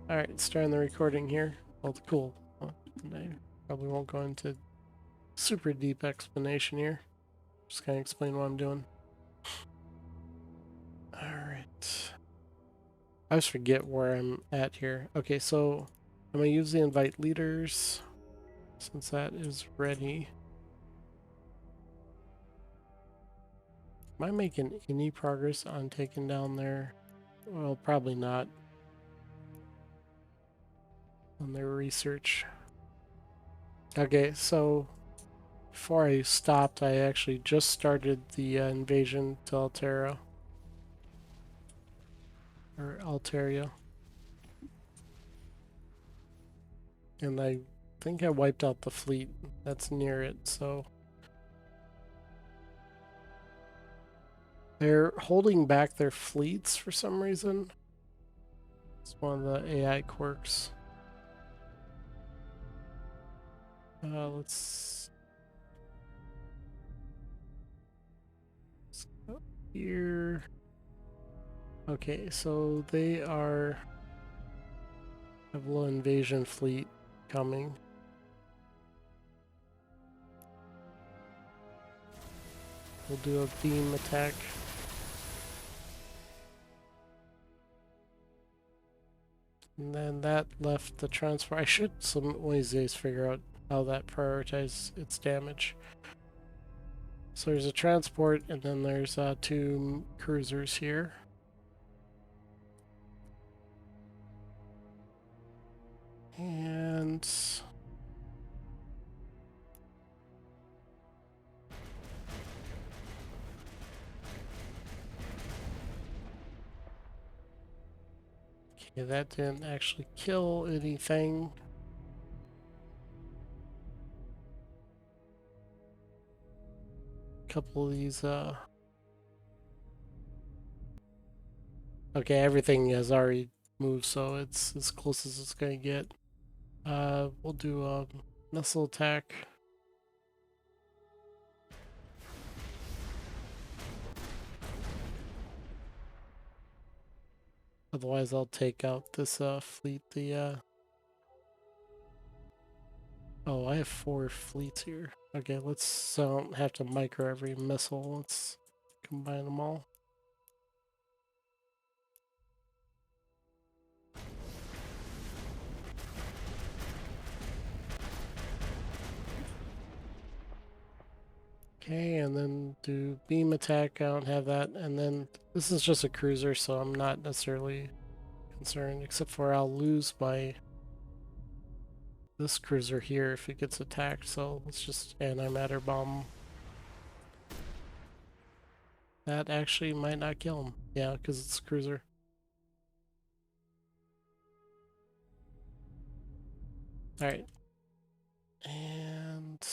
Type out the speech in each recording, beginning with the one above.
Alright, starting the recording here. Well, cool. Well, I probably won't go into super deep explanation here. Just kind of explain what I'm doing. Alright. I always forget where I'm at here. Okay, so I'm going to use the invite leaders since that is ready. Am I making any progress on taking down their... Well, probably not. On their research. Okay, so before I stopped, I actually just started the invasion to Altera. Or Alteria. And I think I wiped out the fleet that's near it, so... They're holding back their fleets for some reason. It's one of the AI quirks. Let's go here. Okay, so they are... have a little invasion fleet coming. We'll do a beam attack. And then that left the transfer. I should some ways days figure out how that prioritizes its damage. So there's a transport, and then there's two cruisers here. And okay, that didn't actually kill anything. A couple of these okay, everything has already moved, so it's as close as it's gonna get. We'll do a missile attack. Otherwise, I'll take out this fleet. Oh, I have 4 fleets here. Okay, let's don't have to micro every missile. Let's combine them all. Okay, and then do beam attack. I don't have that. And then this is just a cruiser, so I'm not necessarily concerned, except for I'll lose my this cruiser here if it gets attacked. So let's just antimatter bomb. That actually might not kill him. Yeah, because it's a cruiser. All right. And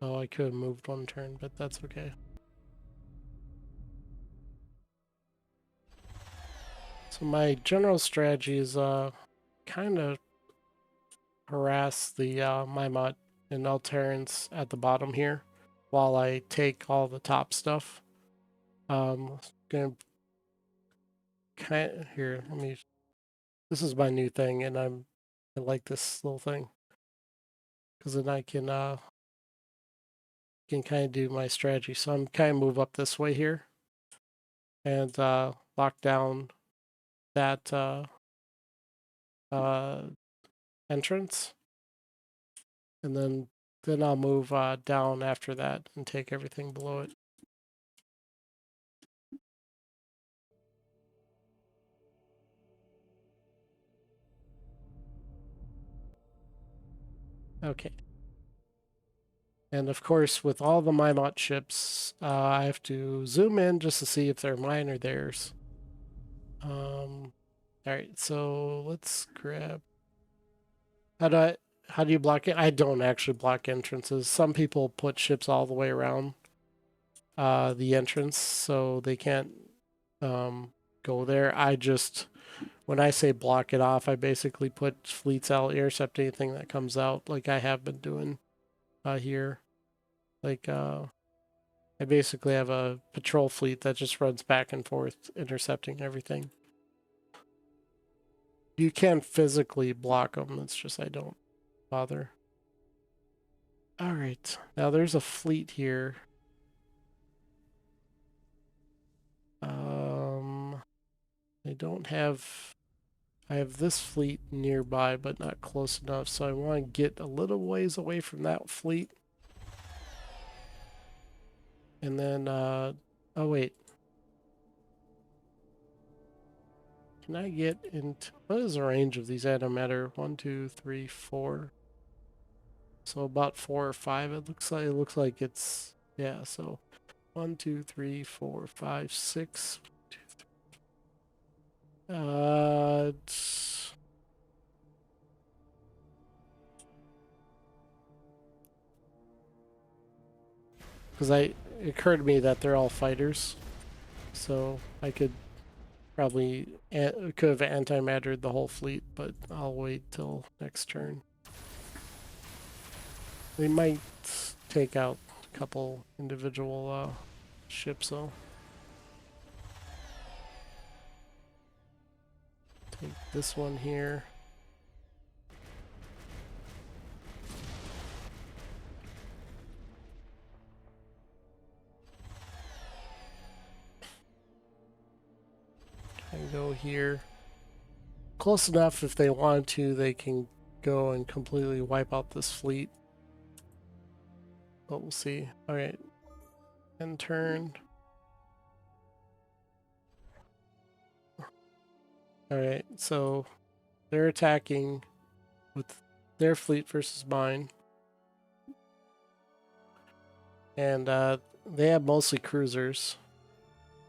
oh, I could have moved one turn, but that's okay. So my general strategy is kind of harass the Mimot and Alterans at the bottom here while I take all the top stuff. Gonna kind of, here, let me, this is my new thing, and I like this little thing because then I can kind of do my strategy. So I'm kind of move up this way here and lock down that entrance, and then I'll move down after that and take everything below it. Okay. And of course, with all the Mimot ships, I have to zoom in just to see if they're mine or theirs. All right, so let's grab. How do you block it? I don't actually block entrances. Some people put ships all the way around the entrance so they can't go there. I just, when I say block it off, I basically put fleets out, intercept anything that comes out, like I have been doing here. Like I basically have a patrol fleet that just runs back and forth, intercepting everything. You can physically block them. It's just I don't bother. All right. Now there's a fleet here. I don't have... I have this fleet nearby, but not close enough, so I want to get a little ways away from that fleet. And then, oh wait. Can I get into... What is the range of these antimatter? 1, 2, 3, 4. So about 4 or 5 it looks like. It looks like it's... Yeah, so 1, 2, 3, 4, 5, 6. 1, 2, 3. Because it occurred to me that they're all fighters, so I could probably could have antimattered the whole fleet, but I'll wait till next turn. They might take out a couple individual ships though. Take this one here. And go here. Close enough if they want to, they can go and completely wipe out this fleet. But we'll see. Alright. End turn. Alright, so they're attacking with their fleet versus mine. And they have mostly cruisers.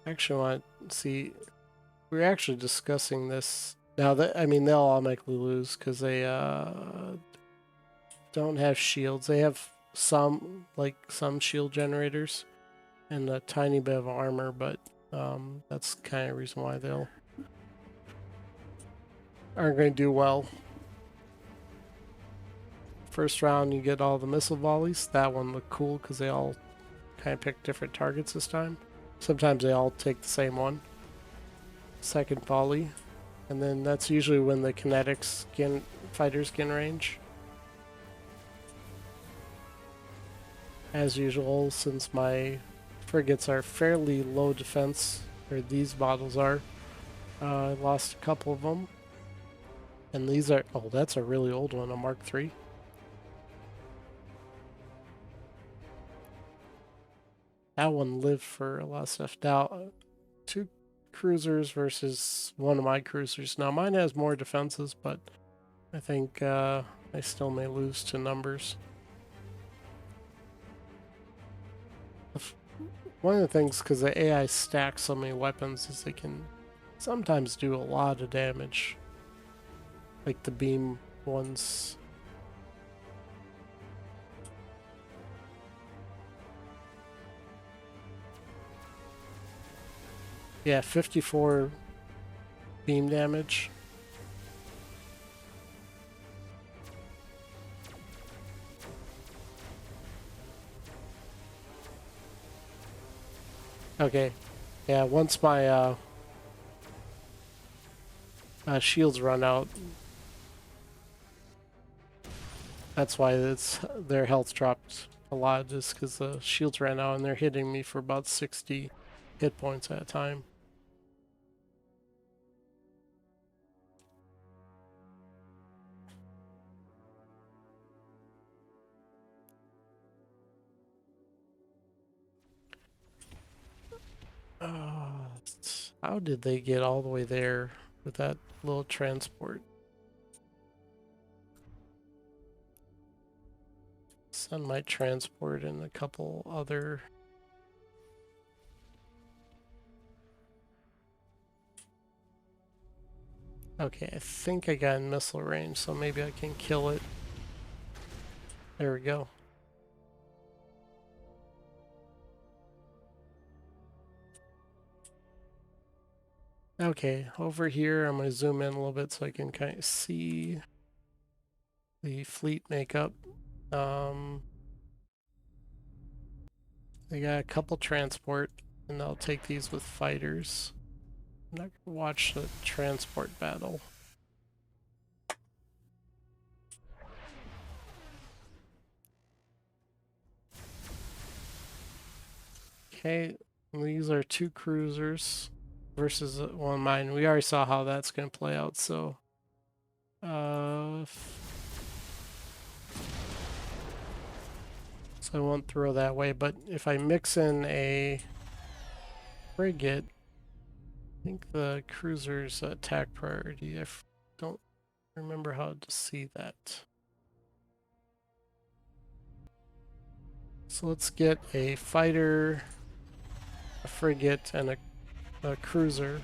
I actually want to see... We're actually discussing this now. That I mean, they'll automatically lose because they don't have shields. They have some shield generators and a tiny bit of armor, but that's kind of reason why they'll aren't going to do well. First round, you get all the missile volleys. That one looked cool because they all kind of pick different targets this time. Sometimes they all take the same one. Second volley, and then that's usually when the kinetics fighters get in range. As usual, since my frigates are fairly low defense, or these models are, I lost a couple of them. And these are... Oh, that's a really old one, a Mark III. That one lived for a lot of stuff. Now, two cruisers versus one of my cruisers. Now, mine has more defenses, but I think I still may lose to numbers. One of the things, because the AI stacks so many weapons, is they can sometimes do a lot of damage. Like the beam ones. Yeah, 54 beam damage. Okay. Yeah, once my shields run out, that's why their health dropped a lot, just because the shields ran out and they're hitting me for about 60 hit points at a time. How did they get all the way there with that little transport? Send my transport and a couple other... Okay, I think I got in missile range, so maybe I can kill it. There we go. Okay, over here, I'm going to zoom in a little bit so I can kind of see the fleet makeup. They got a couple transport, and I'll take these with fighters. I'm not going to watch the transport battle. Okay, these are 2 cruisers versus one mine. We already saw how that's going to play out, so so I won't throw that way. But if I mix in a frigate, I think the cruiser's attack priority. Don't remember how to see that. So let's get a fighter, a frigate, and a cruiser.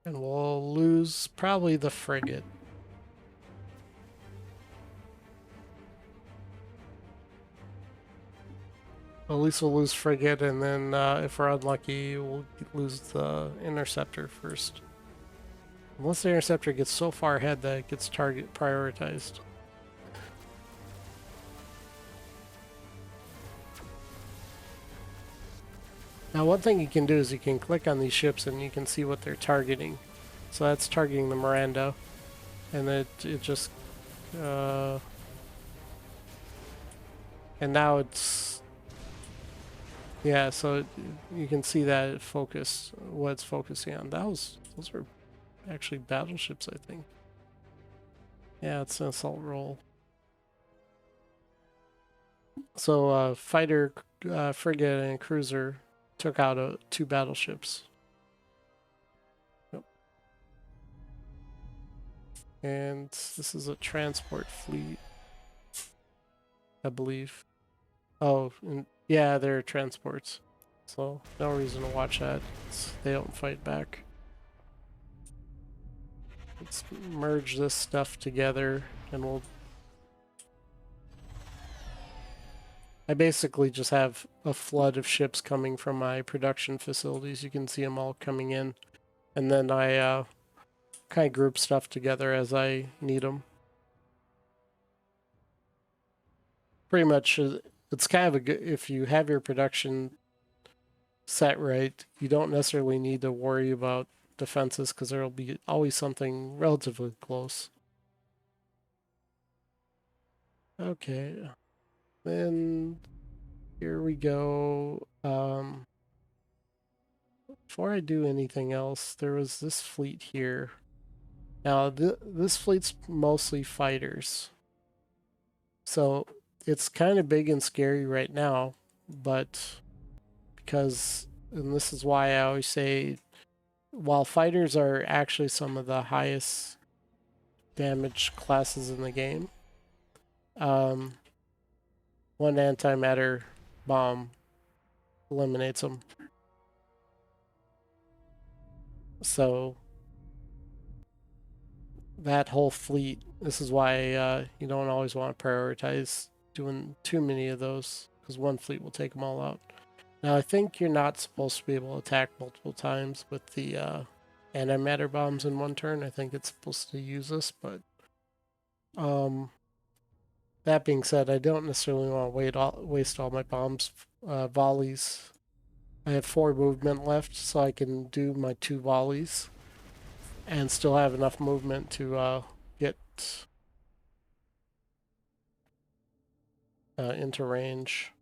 And we'll lose probably the frigate. At least we'll lose frigate, and then if we're unlucky, we'll lose the interceptor first. Unless the interceptor gets so far ahead that it gets target prioritized. Now, one thing you can do is you can click on these ships and you can see what they're targeting. So that's targeting the Miranda, and it just and now it's yeah. So you can see that it focused what it's focusing on. Those are actually battleships, I think. Yeah, it's an assault roll. So fighter, frigate, and cruiser took out 2 battleships. Yep. And this is a transport fleet, I believe. Oh, yeah, they're transports. So no reason to watch that. They don't fight back. Let's merge this stuff together and I basically just have a flood of ships coming from my production facilities. You can see them all coming in. And then I kind of group stuff together as I need them. Pretty much, it's kind of a good, if you have your production set right, you don't necessarily need to worry about defenses because there'll be always something relatively close. Okay, then here we go. Before I do anything else, there was this fleet here. Now, this fleet's mostly fighters. So it's kind of big and scary right now, but because, and this is why I always say, while fighters are actually some of the highest damage classes in the game, um, one antimatter bomb eliminates them. So that whole fleet, this is why you don't always want to prioritize doing too many of those, because one fleet will take them all out. Now, I think you're not supposed to be able to attack multiple times with the antimatter bombs in one turn. I think it's supposed to use this, but that being said, I don't necessarily want to waste all my bombs volleys. I have 4 movement left, so I can do my 2 volleys and still have enough movement to get into range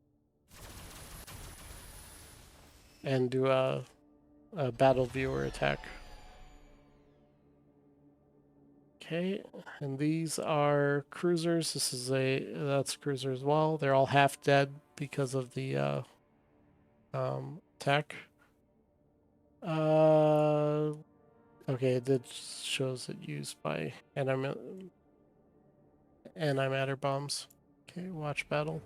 and do a battle viewer attack. Okay, and these are cruisers. That's a cruiser as well. They're all half dead because of the attack. Okay, that shows it used by antimatter bombs. Okay, watch battle.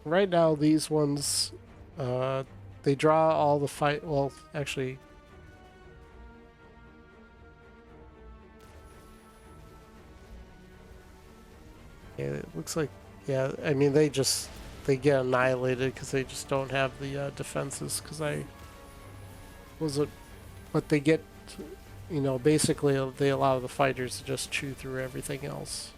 Right now, these ones, they draw all the fight. Well, actually, yeah, it looks like, yeah. I mean, they get annihilated because they just don't have the defenses. Because but they get, basically they allow the fighters to just chew through everything else.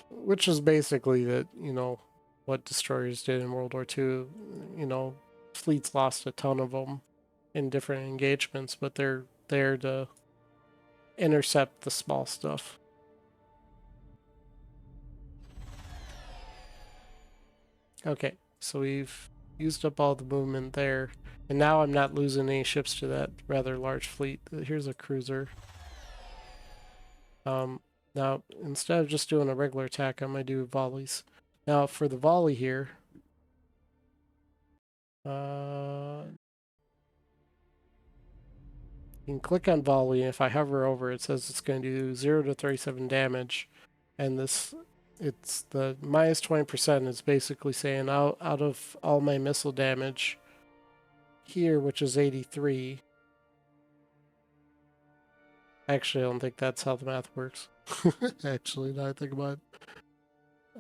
Which is basically what destroyers did in World War II, fleet's lost a ton of them in different engagements, but they're there to intercept the small stuff. Okay, so we've used up all the movement there, and now I'm not losing any ships to that rather large fleet. Here's a cruiser. Now, instead of just doing a regular attack, I'm going to do volleys. Now, for the volley here, you can click on volley, and if I hover over, it says it's going to do 0 to 37 damage. And it's the minus 20% is basically saying out of all my missile damage here, which is 83. Actually, I don't think that's how the math works. Actually, now I think about it.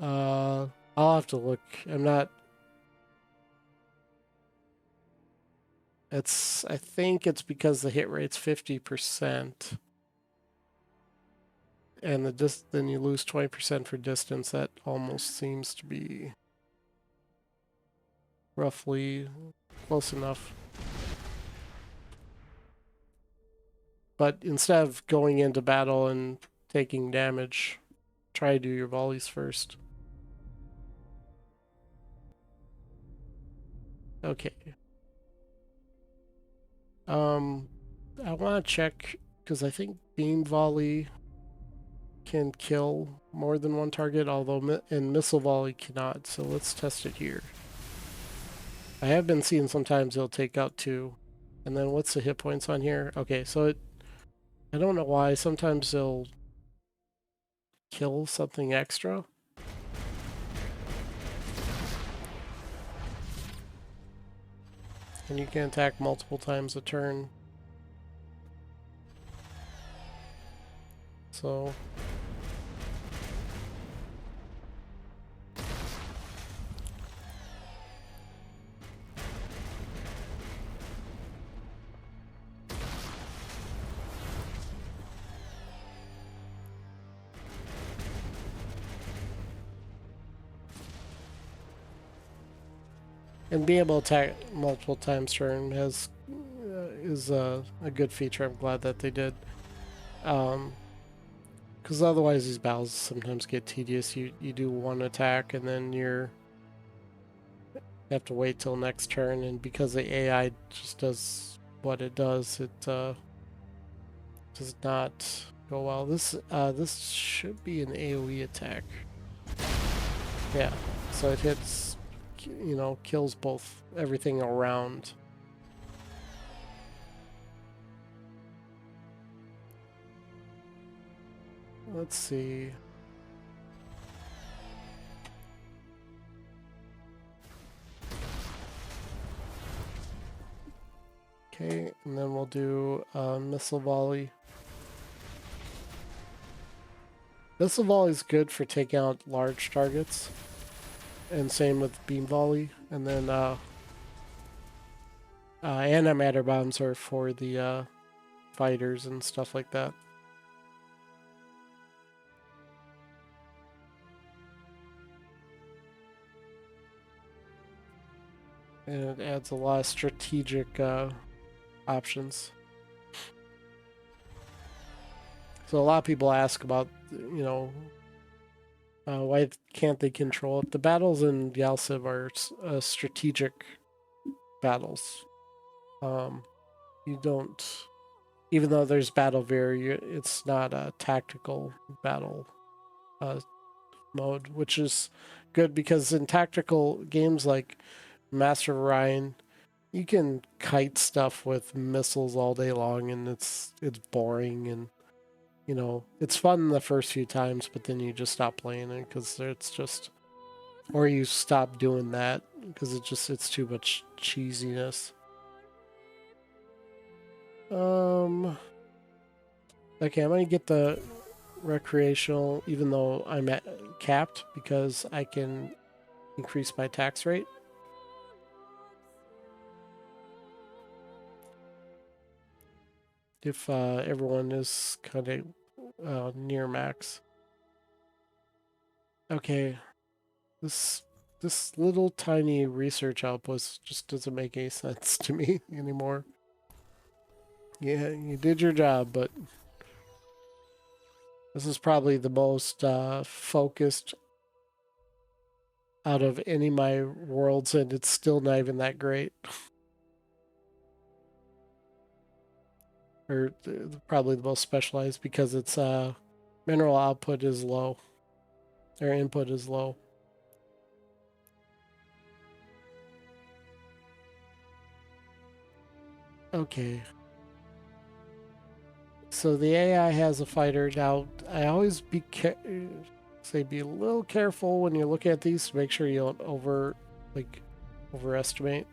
I'll have to look. I'm not. I think it's because the hit rate's 50%, and then you lose 20% for distance. That almost seems to be roughly close enough. But instead of going into battle and taking damage, try to do your volleys first. Okay. I want to check because I think beam volley can kill more than one target, although missile volley cannot. So let's test it here. I have been seeing sometimes it'll take out 2. And then what's the hit points on here? Okay, so I don't know why. Sometimes they'll kill something extra. And you can attack multiple times a turn. So and being able to attack multiple times turn is a good feature. I'm glad that they did. Because otherwise these battles sometimes get tedious. You do one attack and then you have to wait till next turn, and because the AI just does what it does, it does not go well. This should be an AoE attack. Yeah, so it hits, kills both everything around. Let's see. Okay, and then we'll do missile volley. Missile volley is good for taking out large targets, and same with beam volley. And then antimatter bombs are for the fighters and stuff like that. And it adds a lot of strategic options. So a lot of people ask about, why can't they control it? The battles in Yalciv are strategic battles. You don't, even though there's battle it's not a tactical battle mode, which is good because in tactical games like Master of Orion, you can kite stuff with missiles all day long, and it's boring, and it's fun the first few times, but then you just stop playing it because it's just, or you stop doing that because it's too much cheesiness. Okay, I'm gonna get the recreational, even though I'm at capped, because I can increase my tax rate. If everyone is kind of near max. Okay, this this little tiny research outpost just doesn't make any sense to me anymore. Yeah, you did your job, but this is probably the most focused out of any of my worlds, and it's still not even that great. Or probably the most specialized because its mineral output is low, or input is low. Okay. So the AI has a fighter. Now, I always say be a little careful when you're looking at these to make sure you don't overestimate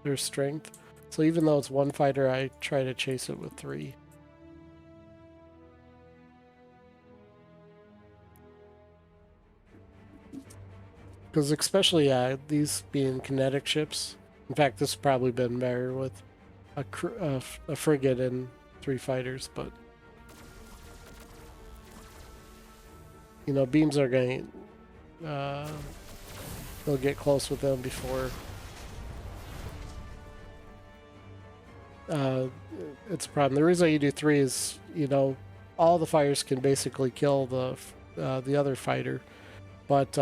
their strength. So even though it's one fighter, I try to chase it with 3. Because especially these being kinetic ships. In fact, this has probably been better with a frigate and 3 fighters, but you know, beams are going they'll get close with them before uh, it's a problem. The reason you do 3 is, you know, all the fighters can basically kill the other fighter, but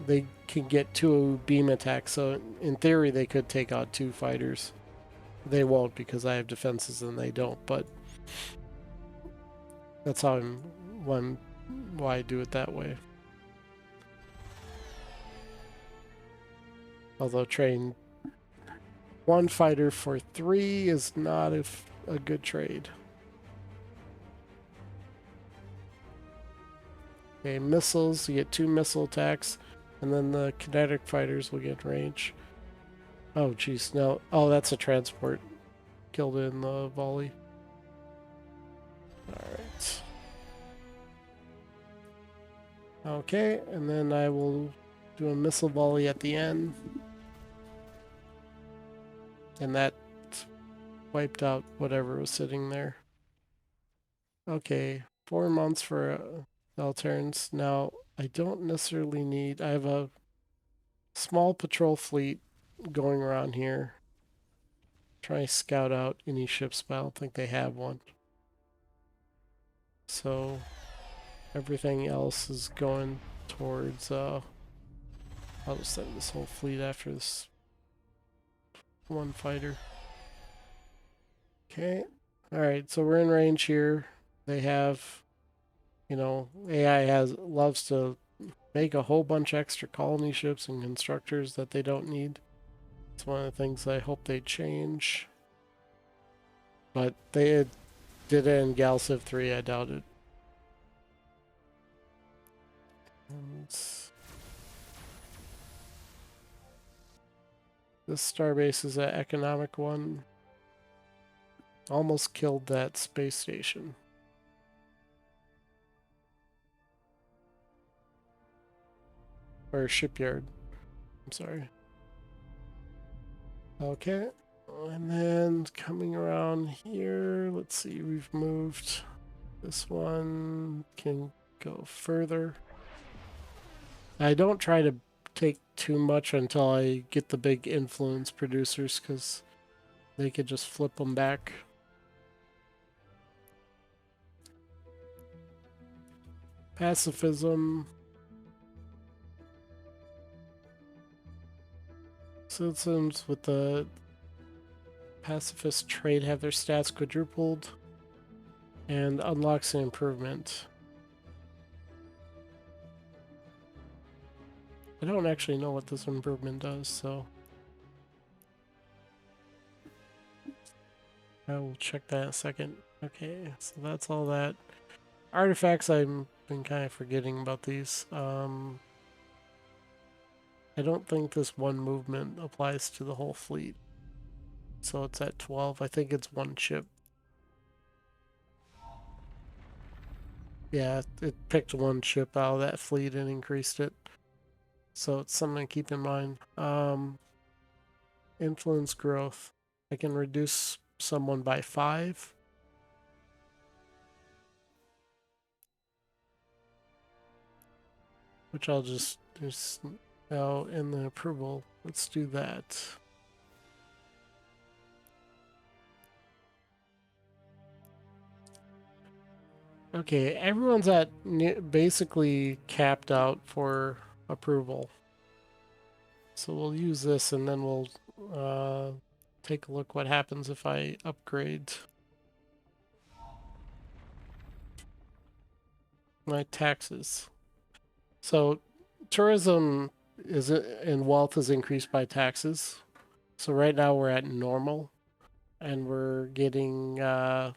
they can get 2 beam attacks. So in theory, they could take out 2 fighters. They won't because I have defenses and they don't. But that's how why I do it that way. Although train 1 fighter for 3 is not a good trade. Okay, missiles, you get 2 missile attacks, and then the kinetic fighters will get range. Oh, geez, no. Oh, that's a transport. Killed in the volley. Alright. Okay, and then I will do a missile volley at the end. And that wiped out whatever was sitting there. Okay, 4 months for Terrans. Now, I don't necessarily need... I have a small patrol fleet going around here. Try to scout out any ships, but I don't think they have one. So everything else is going towards I'll just send this whole fleet after this 1 fighter. Okay. Alright, so we're in range here. They have, you know, AI loves to make a whole bunch extra colony ships and constructors that they don't need. It's one of the things I hope they change. But they did it in Gal Civ 3, I doubt it. And this starbase is an economic one. Almost killed that space station. Or shipyard. I'm sorry. Okay. And then coming around here, let's see, we've moved. This one can go further. I don't try to take too much until I get the big influence producers because they could just flip them back. Pacifism. Citizens with the pacifist trait have their stats quadrupled and unlocks an improvement. I don't actually know what this improvement does, so I will check that in a second. Okay, so that's all that. Artifacts, I've been kind of forgetting about these. I don't think this 1 movement applies to the whole fleet. So it's at 12. I think it's 1 ship. Yeah, it picked 1 ship out of that fleet and increased it. So it's something to keep in mind. Influence growth. I can reduce someone by 5. Which I'll just Now in the approval, let's do that. Okay, everyone's at basically capped out for approval. So we'll use this and then we'll take a look what happens if I upgrade my taxes. So tourism is and wealth is increased by taxes. So right now we're at normal and we're getting a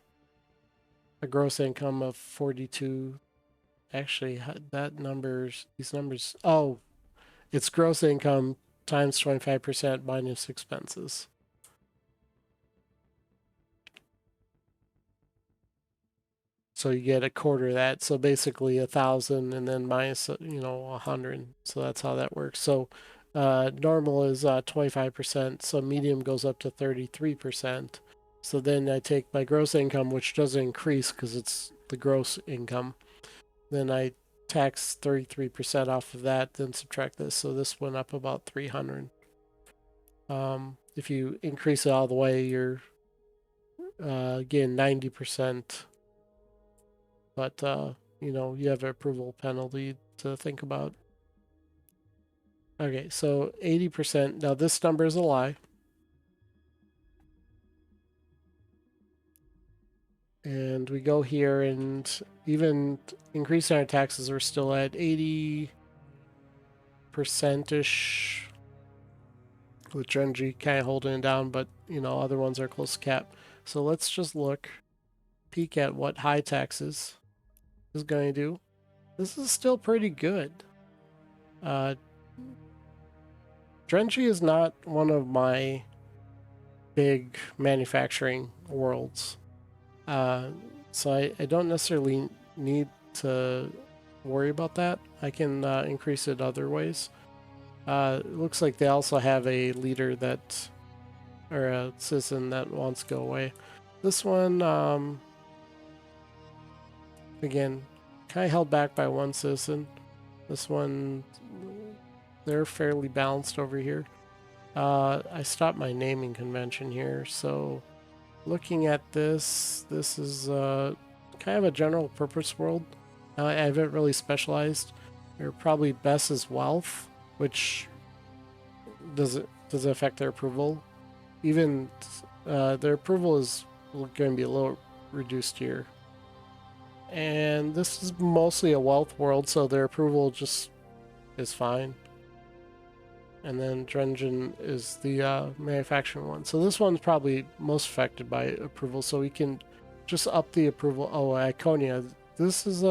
gross income of 42. Actually, that these numbers, oh, it's gross income times 25% minus expenses. So you get a quarter of that. So basically 1,000 and then minus, 100. So that's how that works. So normal is 25%. So medium goes up to 33%. So then I take my gross income, which doesn't increase because it's the gross income. Then I tax 33% off of that, then subtract this. So this went up about 300. If you increase it all the way, you're again 90%. But you have an approval penalty to think about. Okay, so 80%. Now this number is a lie. And we go here and even increasing our taxes, we're still at 80%-ish. With Genji kind of holding it down, but other ones are close to cap. So let's just peek at what high taxes is going to do. This is still pretty good. Drenji is not one of my big manufacturing worlds. So I don't necessarily need to worry about that. I can increase it other ways. It looks like they also have a leader that, or a citizen that wants to go away. This one, again, kind of held back by one citizen. This one, they're fairly balanced over here. I stopped my naming convention here, so looking at this is kind of a general purpose world. I haven't really specialized. They're probably best as wealth, which does it affect their approval? Even their approval is going to be a little reduced here. And this is mostly a wealth world, so their approval just is fine. And then Drengen is the manufacturing one. So this one's probably most affected by approval, so we can just up the approval. Oh, Iconia. This is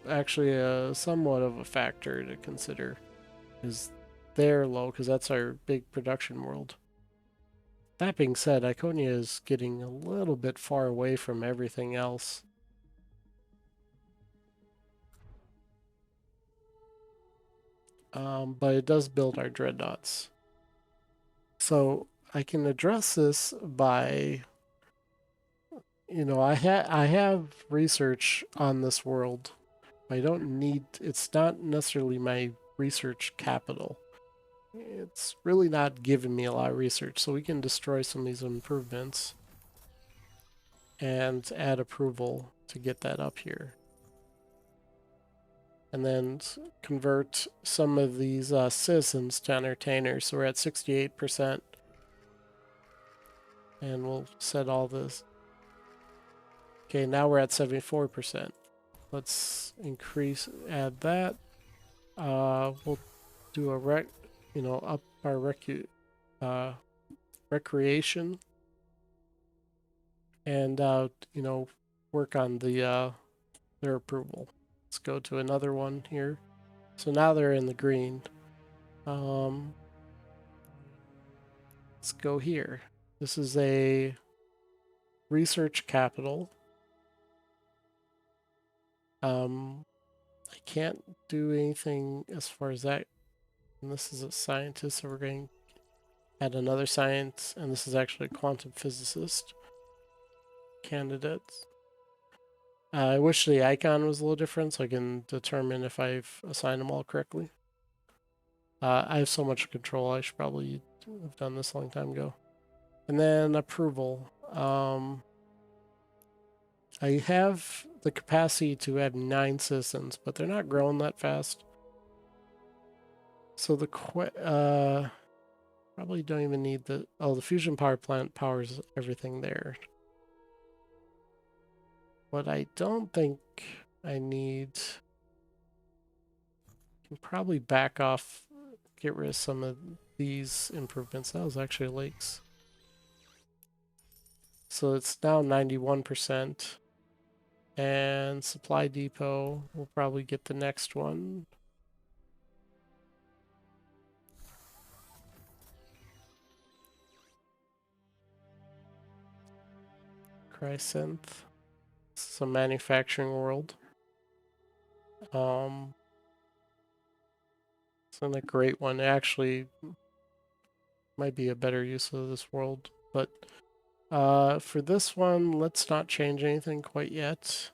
actually a somewhat of a factor to consider. Is they're low because that's our big production world. That being said, Iconia is getting a little bit far away from everything else. But it does build our dreadnoughts. So I can address this by, I have research on this world. I don't need, it's not necessarily my research capital. It's really not giving me a lot of research, so we can destroy some of these improvements and add approval to get that up here. And then convert some of these citizens to entertainers. So we're at 68%. And we'll set all this. Okay, now we're at 74%. Let's add that. We'll do up our recreation. And, work on their approval. Let's go to another one here. So now they're in the green. Let's go here. This is a research capital. I can't do anything as far as that. And this is a scientist, so we're going to add another science, and this is actually a quantum physicist candidate. I wish the icon was a little different so I can determine if I've assigned them all correctly. I have so much control, I should probably have done this a long time ago. And then approval. I have the capacity to add 9 citizens, but they're not growing that fast. So the probably don't even need the... Oh, the fusion power plant powers everything there. What I don't think I need... Can probably back off, get rid of some of these improvements. That was actually lakes. So it's now 91%. And supply depot, we'll probably get the next one. Chrysynth. It's a manufacturing world. It's not a great one. It actually might be a better use of this world. But for this one, let's not change anything quite yet.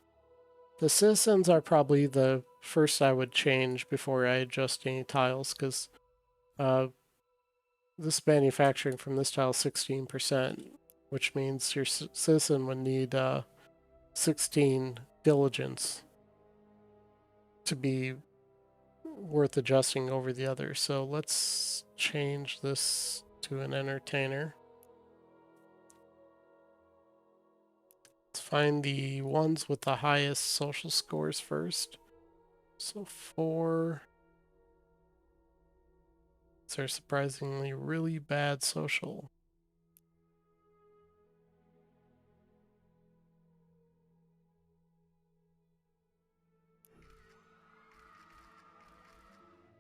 The citizens are probably the first I would change before I adjust any tiles, because this manufacturing from this tile is 16%, which means your citizen would need 16 diligence to be worth adjusting over the other. So let's change this to an entertainer. Let's find the ones with the highest social scores first. So 4. They're surprisingly really bad social.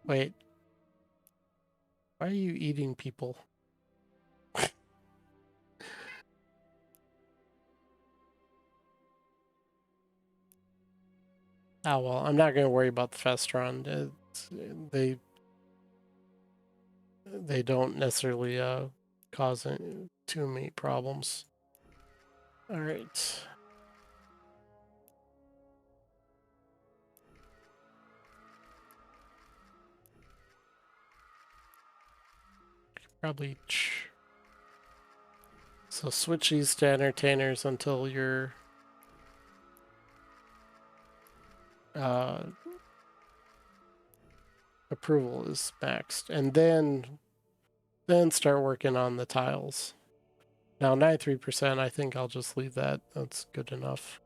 Wait. Why are you eating people? Oh, well, I'm not going to worry about the Festron. They don't necessarily cause too many problems. All right. Probably... So switch these to entertainers until your approval is maxed, and then start working on the tiles. Now 93%, I think I'll just leave that. That's good enough.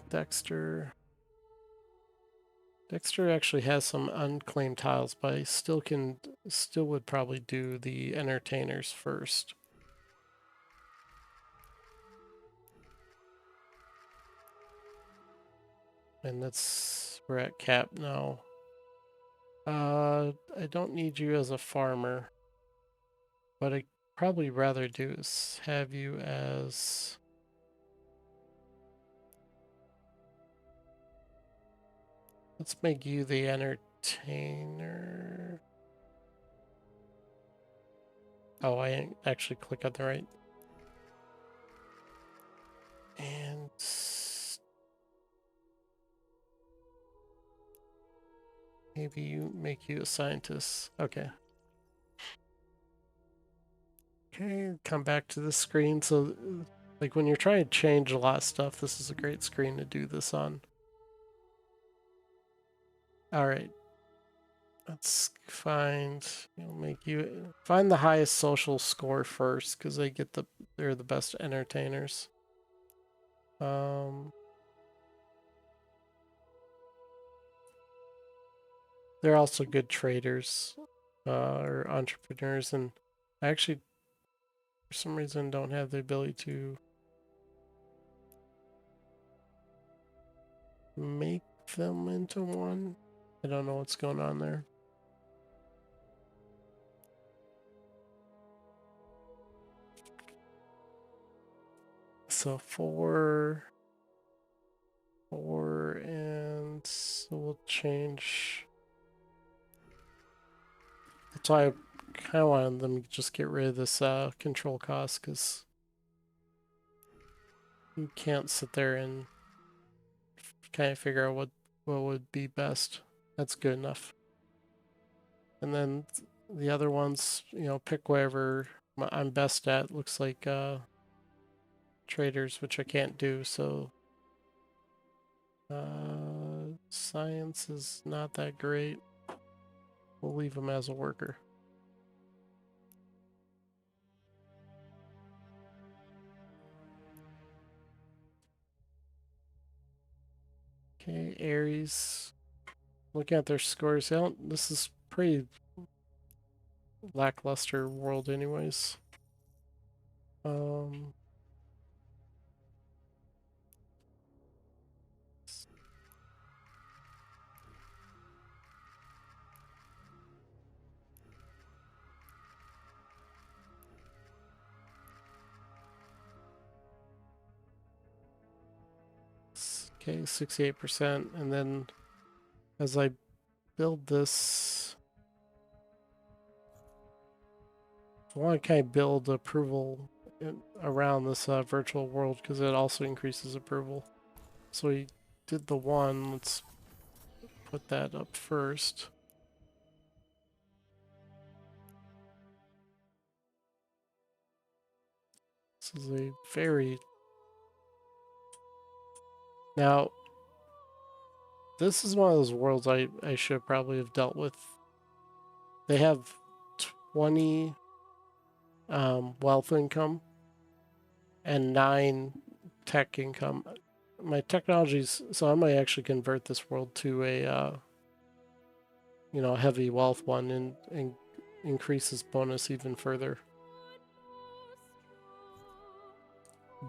Dexter. Dexter actually has some unclaimed tiles, but I still would probably do the entertainers first. And we're at cap now. I don't need you as a farmer. What I'd probably rather do is have you as... Let's make you the entertainer. Oh, I didn't actually click on the right. And... Maybe make you a scientist. Okay. Okay, come back to the screen. So, like when you're trying to change a lot of stuff, this is a great screen to do this on. All right. Let's find the highest social score first, because they're the best entertainers. They're also good traders or entrepreneurs, and I actually, for some reason, don't have the ability to make them into one. I don't know what's going on there. So 4, and so we'll change. That's why I kind of wanted them to just get rid of this control cost, because you can't sit there and kind of figure out what would be best. That's good enough. And then the other ones, you know, pick whatever I'm best at. Looks like traders, which I can't do, so science is not that great. We'll leave him as a worker. Okay, Aries. Looking at their scores, this is pretty lackluster world anyways. Um, 68%, and then as I build this, I want to kind of build approval around this virtual world because it also increases approval. So we did the one, let's put that up first. This is a very... Now, this is one of those worlds I should probably have dealt with. They have 20 wealth income and 9 tech income. My technology's... So I might actually convert this world to a, you know, heavy wealth one and increase this bonus even further.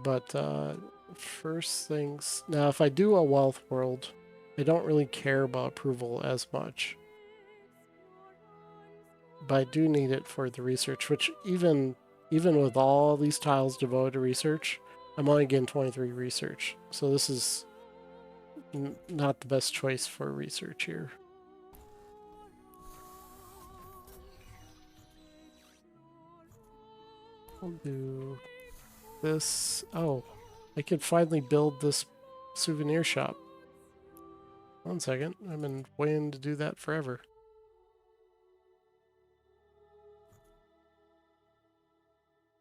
But first things... Now, if I do a wealth world, I don't really care about approval as much. But I do need it for the research, which even with all these tiles devoted to research, I'm only getting 23 research. So this is not the best choice for research here. I'll do this. Oh, I could finally build this souvenir shop. One second, I've been waiting to do that forever.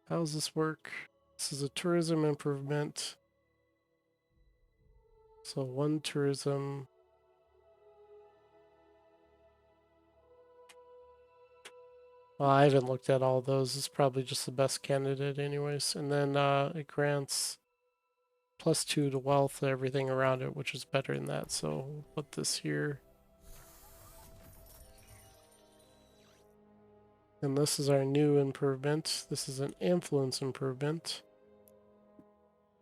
How does this work? This is a tourism improvement. So 1 tourism. Well, I haven't looked at all those. It's probably just the best candidate anyways. And then it grants +2 to wealth and everything around it, which is better than that. So we'll put this here. And this is our new improvement. This is an influence improvement.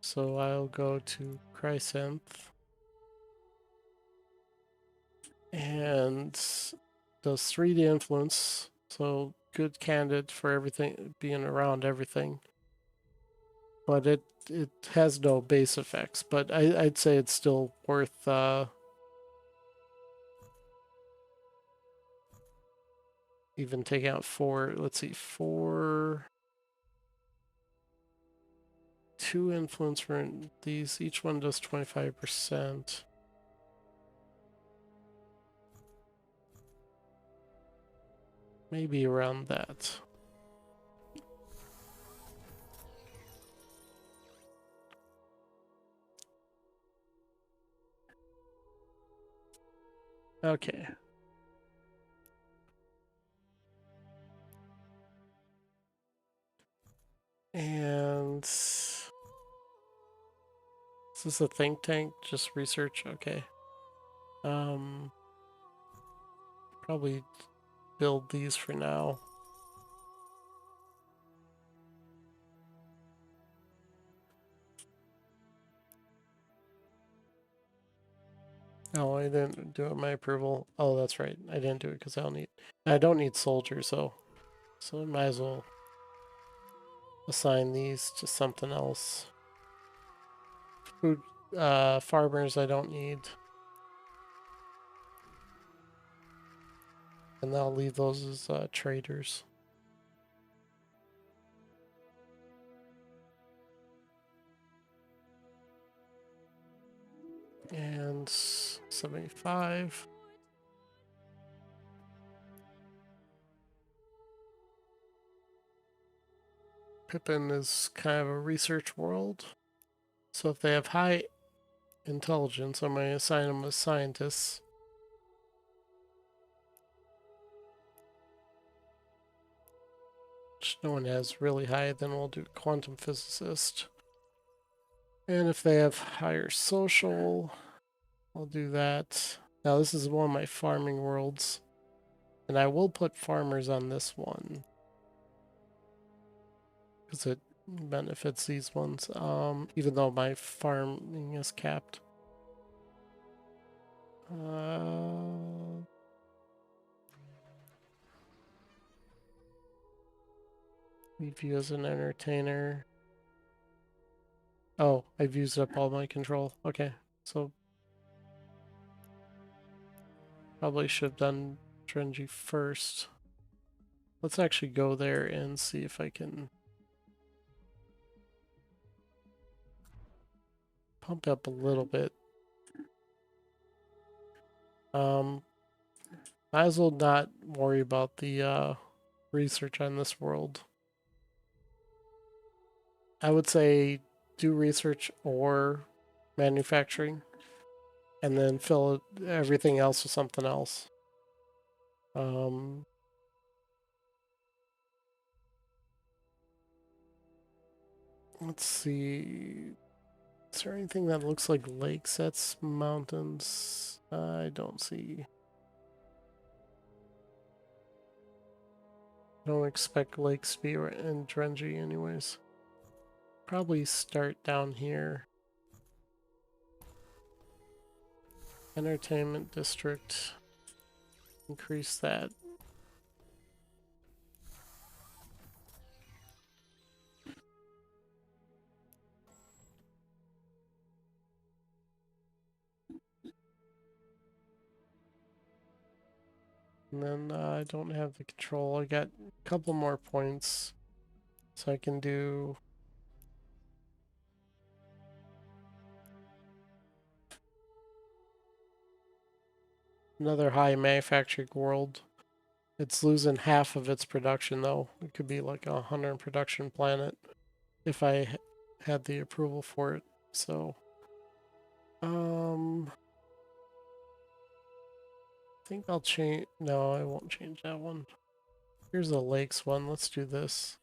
So I'll go to Chrysanth. And does 3 to influence. So good candidate for everything, being around everything. But it has no base effects. But I'd say it's still worth even taking out 4. Let's see, 4... 2 influence for these. Each one does 25%. Maybe around that. Okay. And is this a think tank? Just research? Okay. Probably build these for now. Oh, I didn't do it my approval. Oh, that's right. I didn't do it because I don't need soldiers, so I might as well assign these to something else. Food farmers I don't need. And I'll leave those as traders. And intelligence 75. Pippin is kind of a research world. So if they have high intelligence, I'm going to assign them as scientists. Which no one has really high, then we'll do quantum physicist. And if they have higher social, I'll do that. Now this is one of my farming worlds. And I will put farmers on this one. Because it benefits these ones. Even though my farming is capped. Leave you as an entertainer. Oh, I've used up all my control. Okay, so probably should have done Drenji first. Let's actually go there and see if I can pump up a little bit. Might as well not worry about the research on this world. I would say do research or manufacturing, and then fill everything else with something else. Let's see. Is there anything that looks like lakes that's mountains? I don't see. I don't expect lakes to be in Drenji anyways. Probably start down here. Entertainment district. Increase that. And then I don't have the control. I got a couple more points. So I can do another high manufacturing world. It's losing half of its production though. It could be like a 100 production planet if I had the approval for it. So, I think I'll change. No, I won't change that one. Here's the lakes one. Let's do this.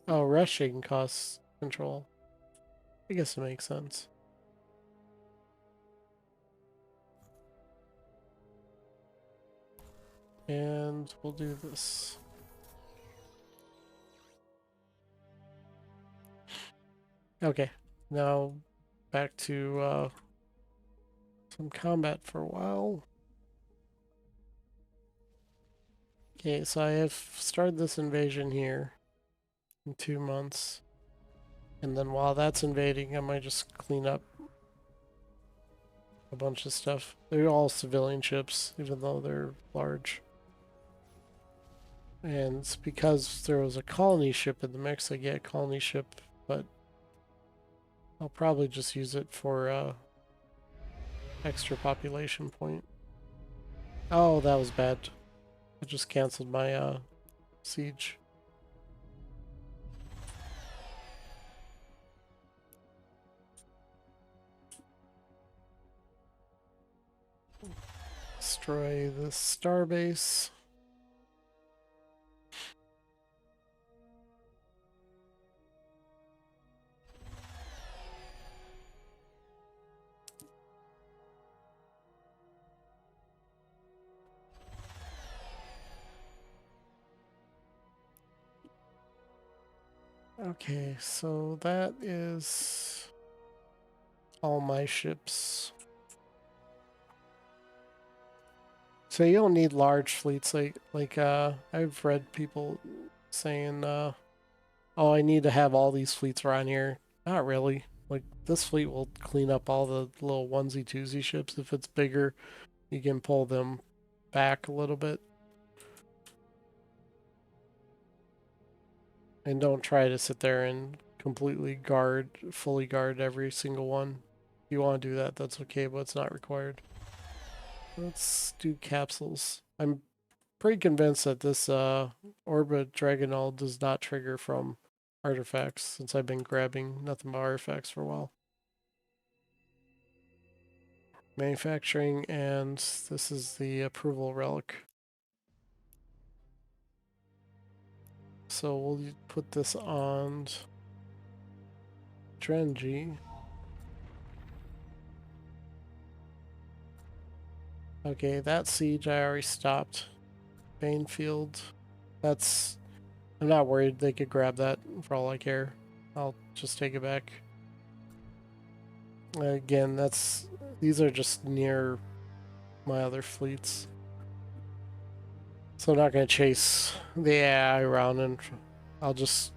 Oh, rushing costs control. I guess it makes sense. And we'll do this. Okay, now back to some combat for a while. Okay, so I have started this invasion here in 2 months. And then while that's invading, I might just clean up a bunch of stuff. They're all civilian ships, even though they're large. And it's because there was a colony ship in the mix, I get a colony ship, but I'll probably just use it for extra population point. Oh, that was bad. I just canceled my siege. Destroy the starbase. Okay, so that is all my ships. So you don't need large fleets like I've read people saying oh, I need to have all these fleets around here. Not really. Like this fleet will clean up all the little onesie twosie ships. If it's bigger, you can pull them back a little bit. And don't try to sit there and completely fully guard every single one. If you want to do that, that's okay, but it's not required. Let's do capsules. I'm pretty convinced that this Orbit Dragonol does not trigger from artifacts, since I've been grabbing nothing but artifacts for a while. Manufacturing, and this is the approval relic. So we'll put this on Drenji. Okay, that siege I already stopped. Banefield. That's... I'm not worried. They could grab that for all I care. I'll just take it back. Again, that's... These are just near my other fleets. So I'm not going to chase the AI around, and I'll just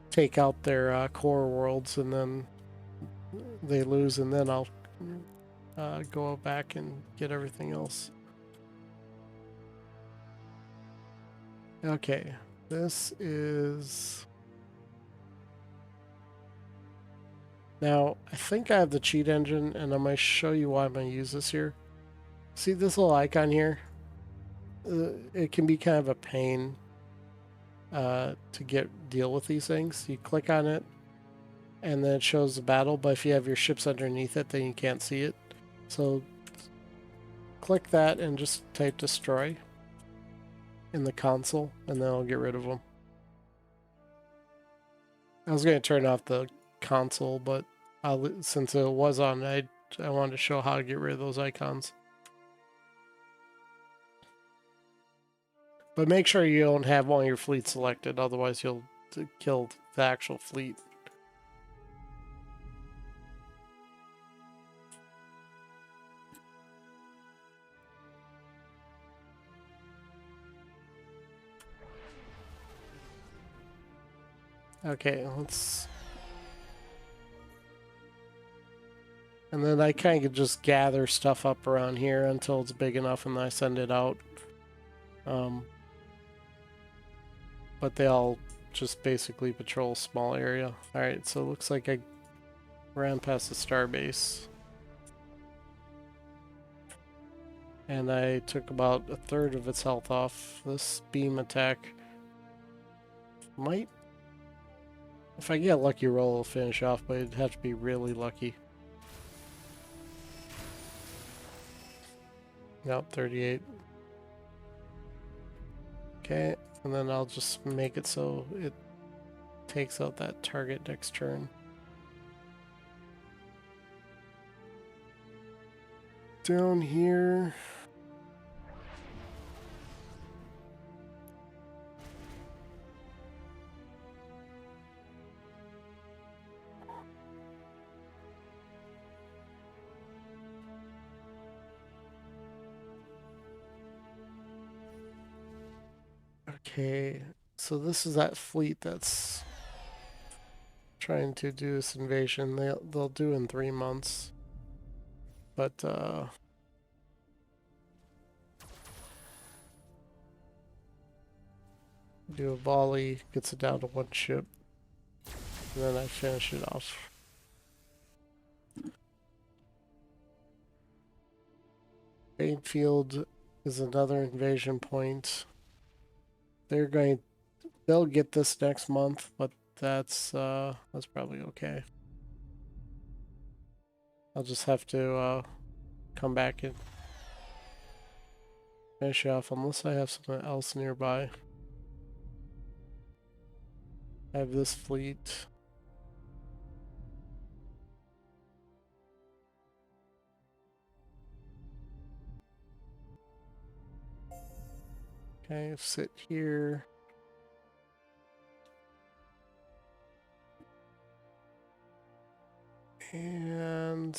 take out their core worlds, and then they lose, and then I'll go back and get everything else. Okay, this is... Now, I think I have the cheat engine, and I'm going to show you why I'm going to use this here. See this little icon here? It can be kind of a pain to deal with these things. You click on it, and then it shows the battle, but if you have your ships underneath it, then you can't see it. So click that and just type destroy in the console, and then I'll get rid of them. I was going to turn off the console, but since it was on, I wanted to show how to get rid of those icons. But make sure you don't have one of your fleets selected, otherwise you'll kill the actual fleet. Okay, let's... And then I kind of just gather stuff up around here until it's big enough, and then I send it out. But they all just basically patrol a small area. Alright, so it looks like I ran past the starbase. And I took about a third of its health off. This beam attack might... If I get a lucky roll, it'll finish off, but it'd have to be really lucky. Nope, 38. Okay, and then I'll just make it so it takes out that target next turn. Down here... Okay, so this is that fleet that's trying to do this invasion. They'll do in 3 months, but do a volley, gets it down to 1 ship, and then I finish it off. Banefield is another invasion point. They'll get this next month, but that's probably okay. I'll just have to come back and finish off unless I have something else nearby. I have this fleet. Okay, sit here. And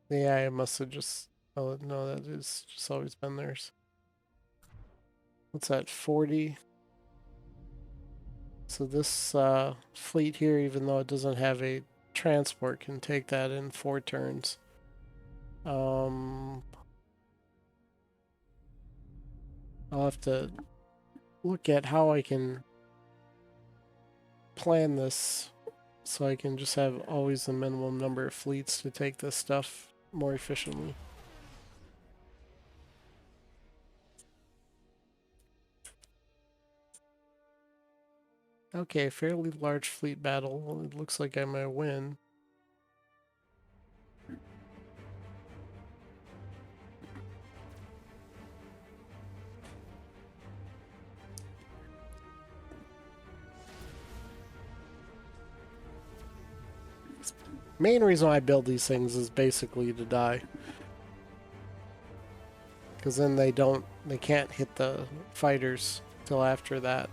yeah, I must have just... Oh, no, that is just always been theirs. What's that, 40? So this fleet here, even though it doesn't have a transport, can take that in 4 turns. I'll have to look at how I can plan this so I can just have always the minimum number of fleets to take this stuff more efficiently. Okay, fairly large fleet battle. Well, it looks like I might win. Main reason why I build these things is basically to die. Because then they can't hit the fighters till after that.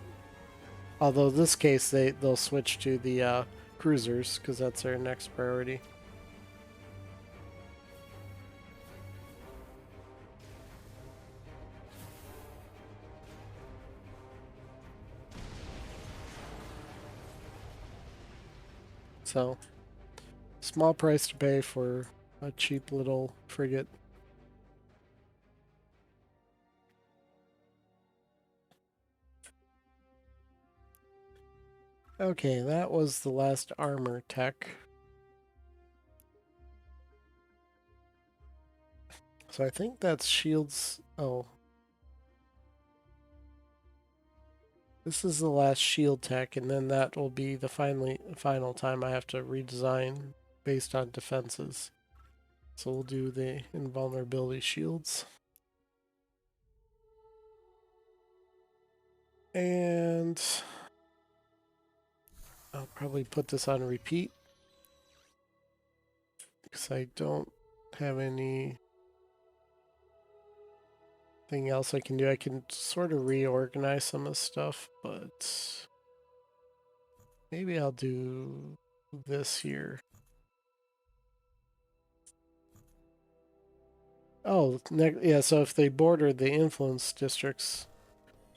Although in this case, they'll switch to the cruisers, because that's their next priority. So, small price to pay for a cheap little frigate. Okay, that was the last armor tech. So I think that's shields. Oh. This is the last shield tech, and then that will be the final time I have to redesign based on defenses. So we'll do the invulnerability shields. And I'll probably put this on repeat because I don't have anything else I can do. I can sort of reorganize some of the stuff, but maybe I'll do this here. Oh, yeah, so if they border the influence districts,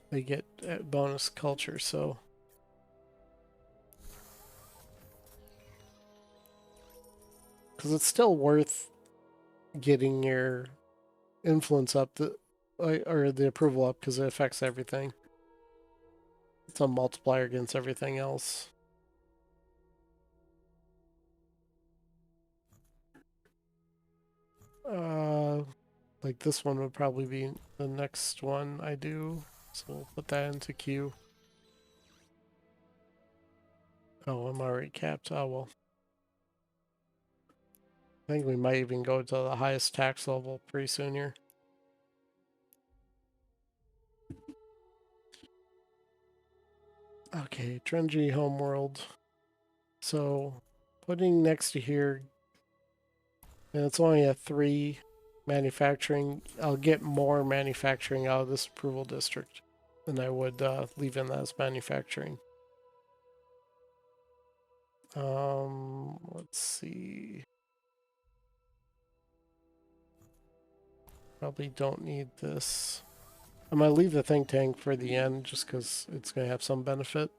they get bonus culture, so... Because it's still worth getting your influence up, or the approval up, because it affects everything. It's a multiplier against everything else. Like this one would probably be the next one I do, so we'll put that into queue. Oh, I'm already capped. Oh well. I think we might even go to the highest tax level pretty soon here. Okay, Drengy Homeworld. So, putting next to here, and it's only a 3 manufacturing. I'll get more manufacturing out of this approval district than I would leave in as manufacturing. Let's see. Probably don't need this. I'm going to leave the think tank for the end just because it's going to have some benefit.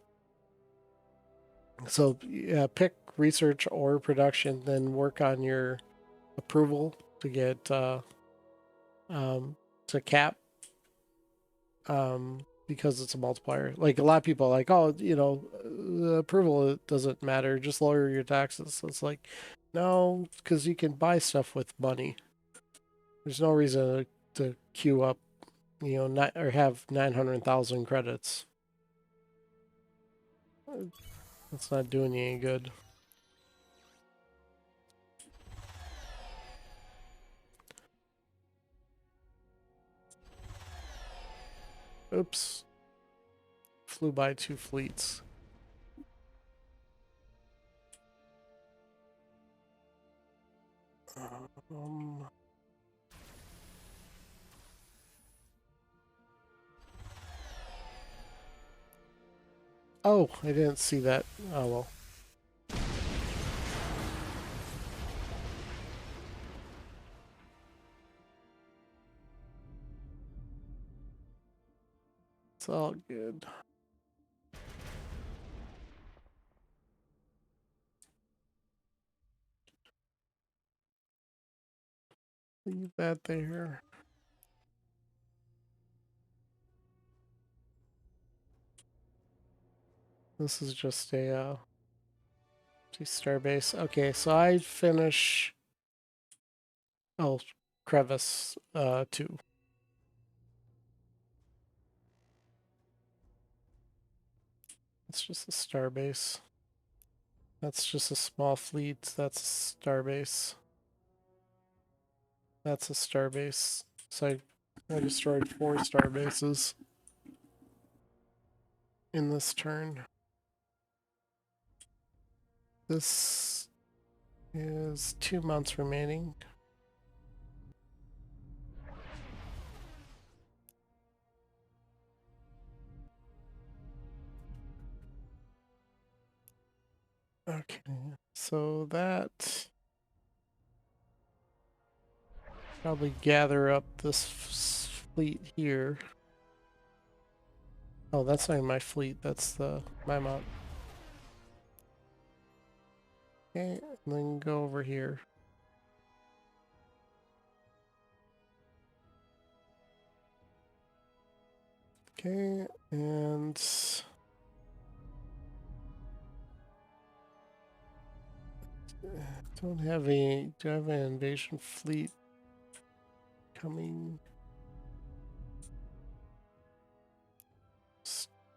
So yeah, pick research or production, then work on your approval to get to cap because it's a multiplier. Like a lot of people are like, oh, the approval it doesn't matter, just lower your taxes. So it's like, no, because you can buy stuff with money. There's no reason to queue up, not or have 900,000 credits. It's not doing you any good. Oops. Flew by 2 fleets. Um, oh, I didn't see that. Oh well. It's all good. Leave that there. This is just a starbase. Okay, so I finish. Oh, crevice 2. It's just a starbase. That's just a small fleet. That's a starbase. That's a starbase. So I destroyed 4 starbases in this turn. This is 2 months remaining. Okay, so that probably gather up this fleet here. Oh, that's not even my fleet. That's my mount. Okay, and then go over here. Okay, and don't have any. Do I have an invasion fleet coming?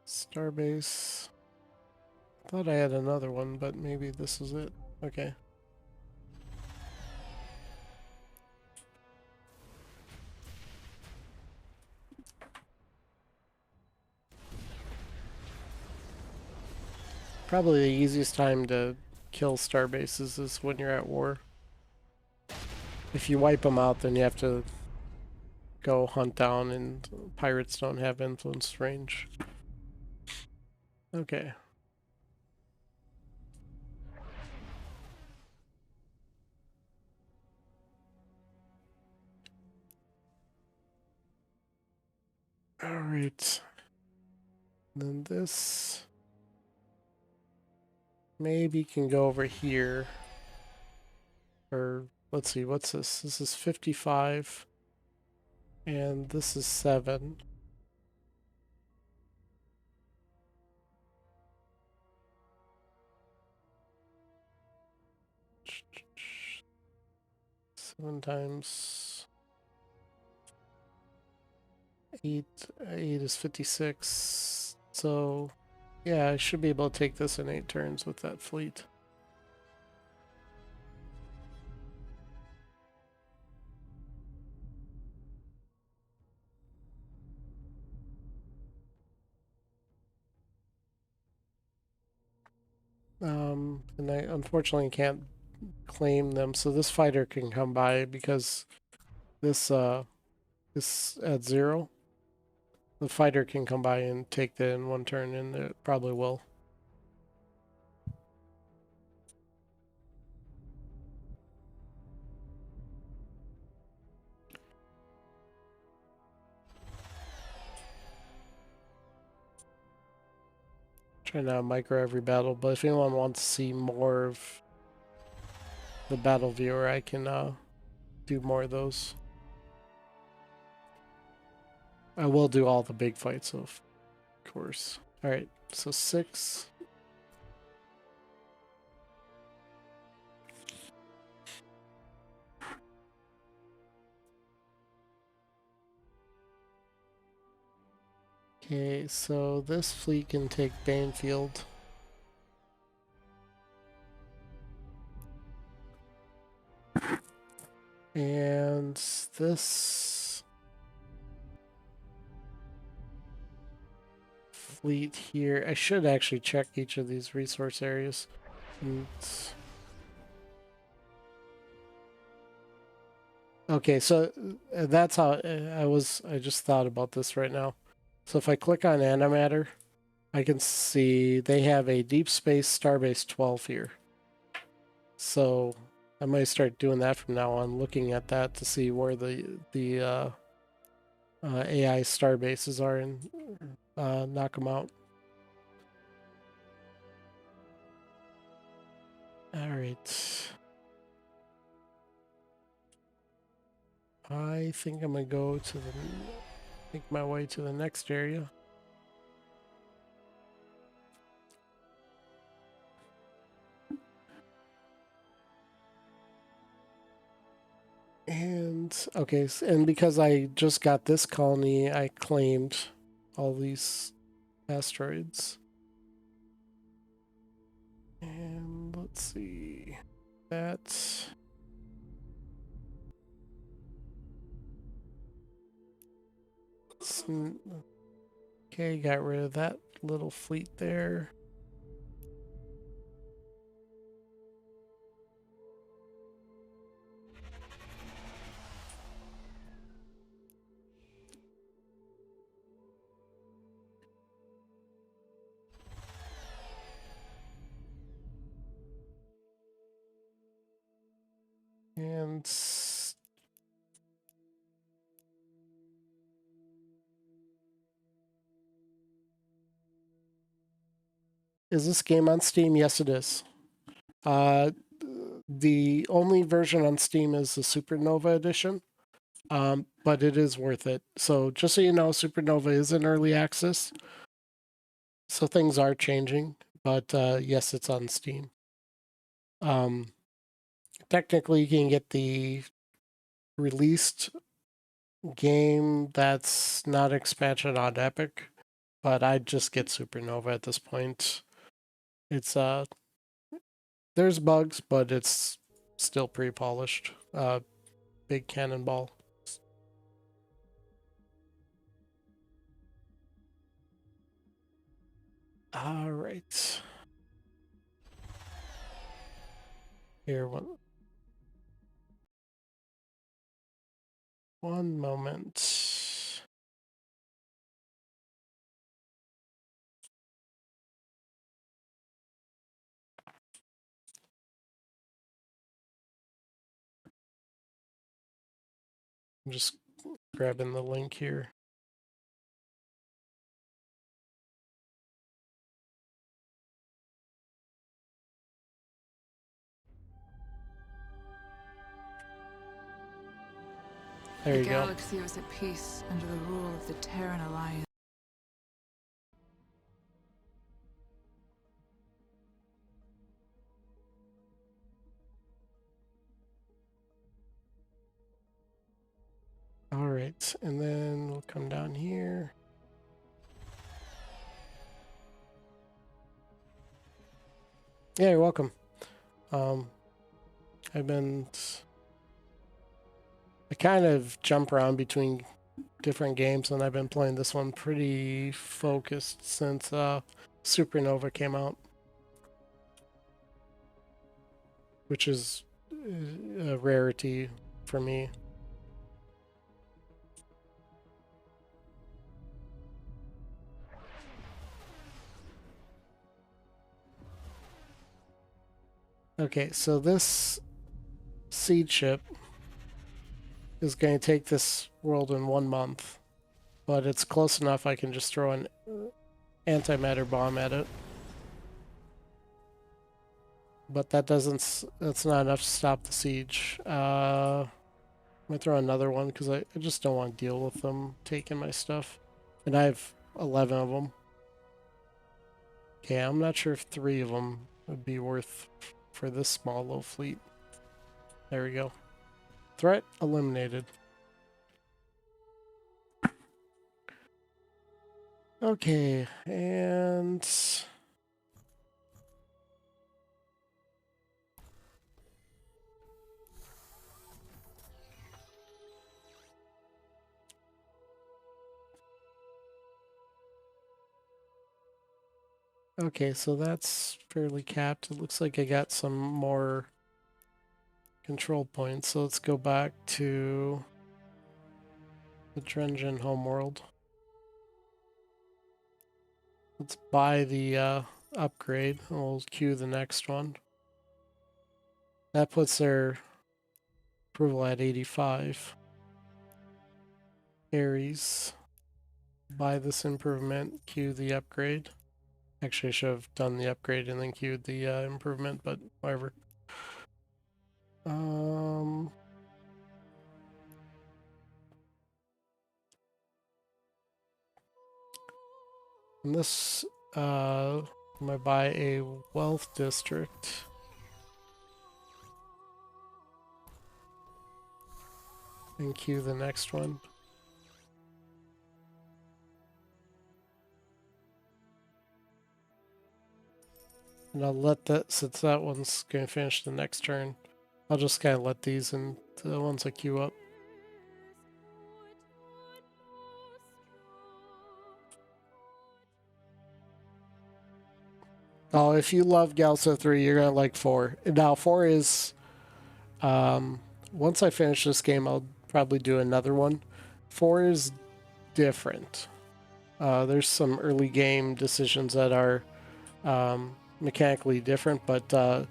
Starbase. Thought I had another one, but maybe this is it. Okay. Probably the easiest time to kill starbases is when you're at war. If you wipe them out, then you have to go hunt down, and pirates don't have influence range. Okay. Alright. Then this maybe can go over here. Or let's see, what's this? This is 55. And this is 7. Seven times 8. 8 is 56. So yeah, I should be able to take this in 8 turns with that fleet. And I unfortunately can't claim them, so this fighter can come by because this is at 0. The fighter can come by and take that in 1 turn, and it probably will. Try not to micro every battle, but if anyone wants to see more of the battle viewer, I can do more of those. I will do all the big fights, of course. Alright, so 6. Okay, so this fleet can take Banefield. And this fleet here, I should actually check each of these resource areas. And okay, so that's how I just thought about this right now. So if I click on antimatter, I can see they have a deep space starbase 12 here. So I might start doing that from now on, looking at that to see where the AI star bases are and knock them out. All right. I think I'm gonna go to make my way to the next area. And okay, and because I just got this colony, I claimed all these asteroids. And let's see. That. Okay, got rid of that little fleet there. And is this game on Steam? Yes, it is. The only version on Steam is the Supernova edition, but it is worth it. So just so you know, Supernova is in early access, so things are changing. But yes, it's on Steam. Technically, you can get the released game that's not expansion on Epic, but I'd just get Supernova at this point. It's there's bugs, but it's still pretty polished. Big cannonball. All right. Here, one moment. I'm just grabbing the link here. There you go. The galaxy was at peace under the rule of the Terran Alliance. All right, and then we'll come down here. Yeah, you're welcome. I kind of jump around between different games, and I've been playing this one pretty focused since Supernova came out, which is a rarity for me. Okay, so this seed ship is going to take this world in 1 month, but it's close enough I can just throw an antimatter bomb at it. But that's not enough to stop the siege. I'm gonna throw another one because I just don't want to deal with them taking my stuff. And I have 11 of them. Okay, I'm not sure if 3 of them would be worth for this small little fleet. There we go. Threat eliminated. Okay, and okay, so that's fairly capped. It looks like I got some more control points. So let's go back to the Drengen homeworld. Let's buy the upgrade, and we'll queue the next one. That puts their approval at 85. Aries. Buy this improvement, queue the upgrade. Actually, I should have done the upgrade and then queued the improvement, but whatever. And this, I'm gonna buy a wealth district. and queue the next one. And I'll let that, since that one's going to finish the next turn, I'll just kind of let these and the ones I queue up. Oh, if you love Galso 3, you're going to like 4. Now, 4 is, once I finish this game, I'll probably do another one. 4 is different. There's some early game decisions that are mechanically different, but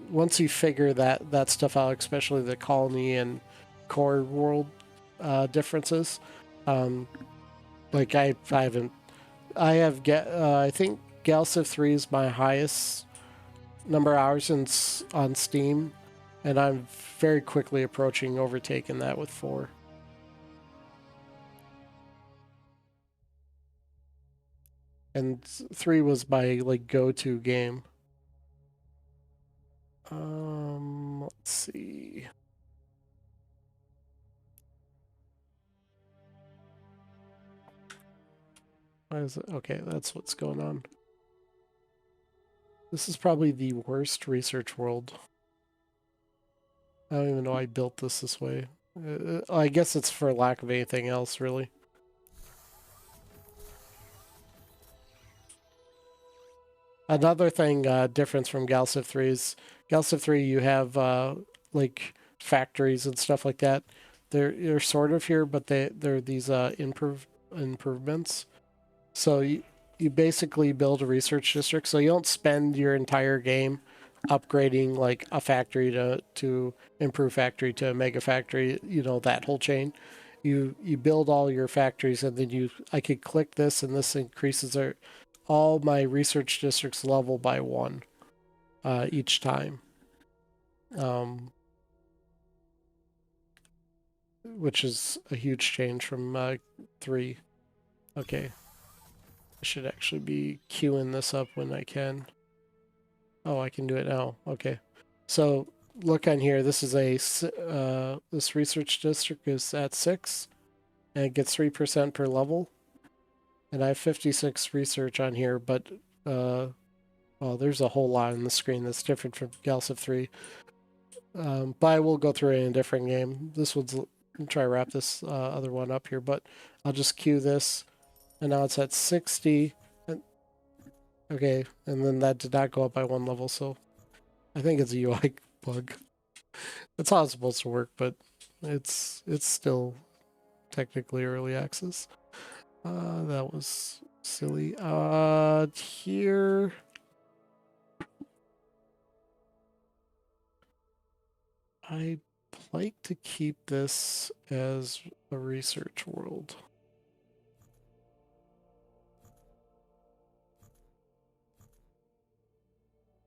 once you figure that stuff out, especially the colony and core world differences, um, like I think Galciv 3 is my highest number of hours on Steam, and I'm very quickly approaching overtaking that with 4. And 3 was my like go-to game. Let's see. Why is it? Okay, that's what's going on. This is probably the worst research world. I don't even know I built this way. I guess it's for lack of anything else, really. Another thing difference from Galciv 3 is Galciv 3 you have like factories and stuff like that. They're sort of here, but they're these improvements. So you basically build a research district. So you don't spend your entire game upgrading like a factory to improve factory to a mega factory, you know, that whole chain. You build all your factories and then I could click this and this increases all my research districts level by 1 each time. Which is a huge change from 3. Okay. I should actually be queuing this up when I can. Oh, I can do it now. Okay. So look on here. This is this research district is at 6, and it gets 3% per level. And I have 56 research on here, but well, there's a whole lot on the screen that's different from Galciv 3. But I will go through it in a different game. This one's try to wrap this other one up here, but I'll just queue this, and now it's at 60. Okay, and then that did not go up by 1 level, so I think it's a UI bug. That's how it's supposed to work, but it's still technically early access. That was silly. Here I'd like to keep this as a research world.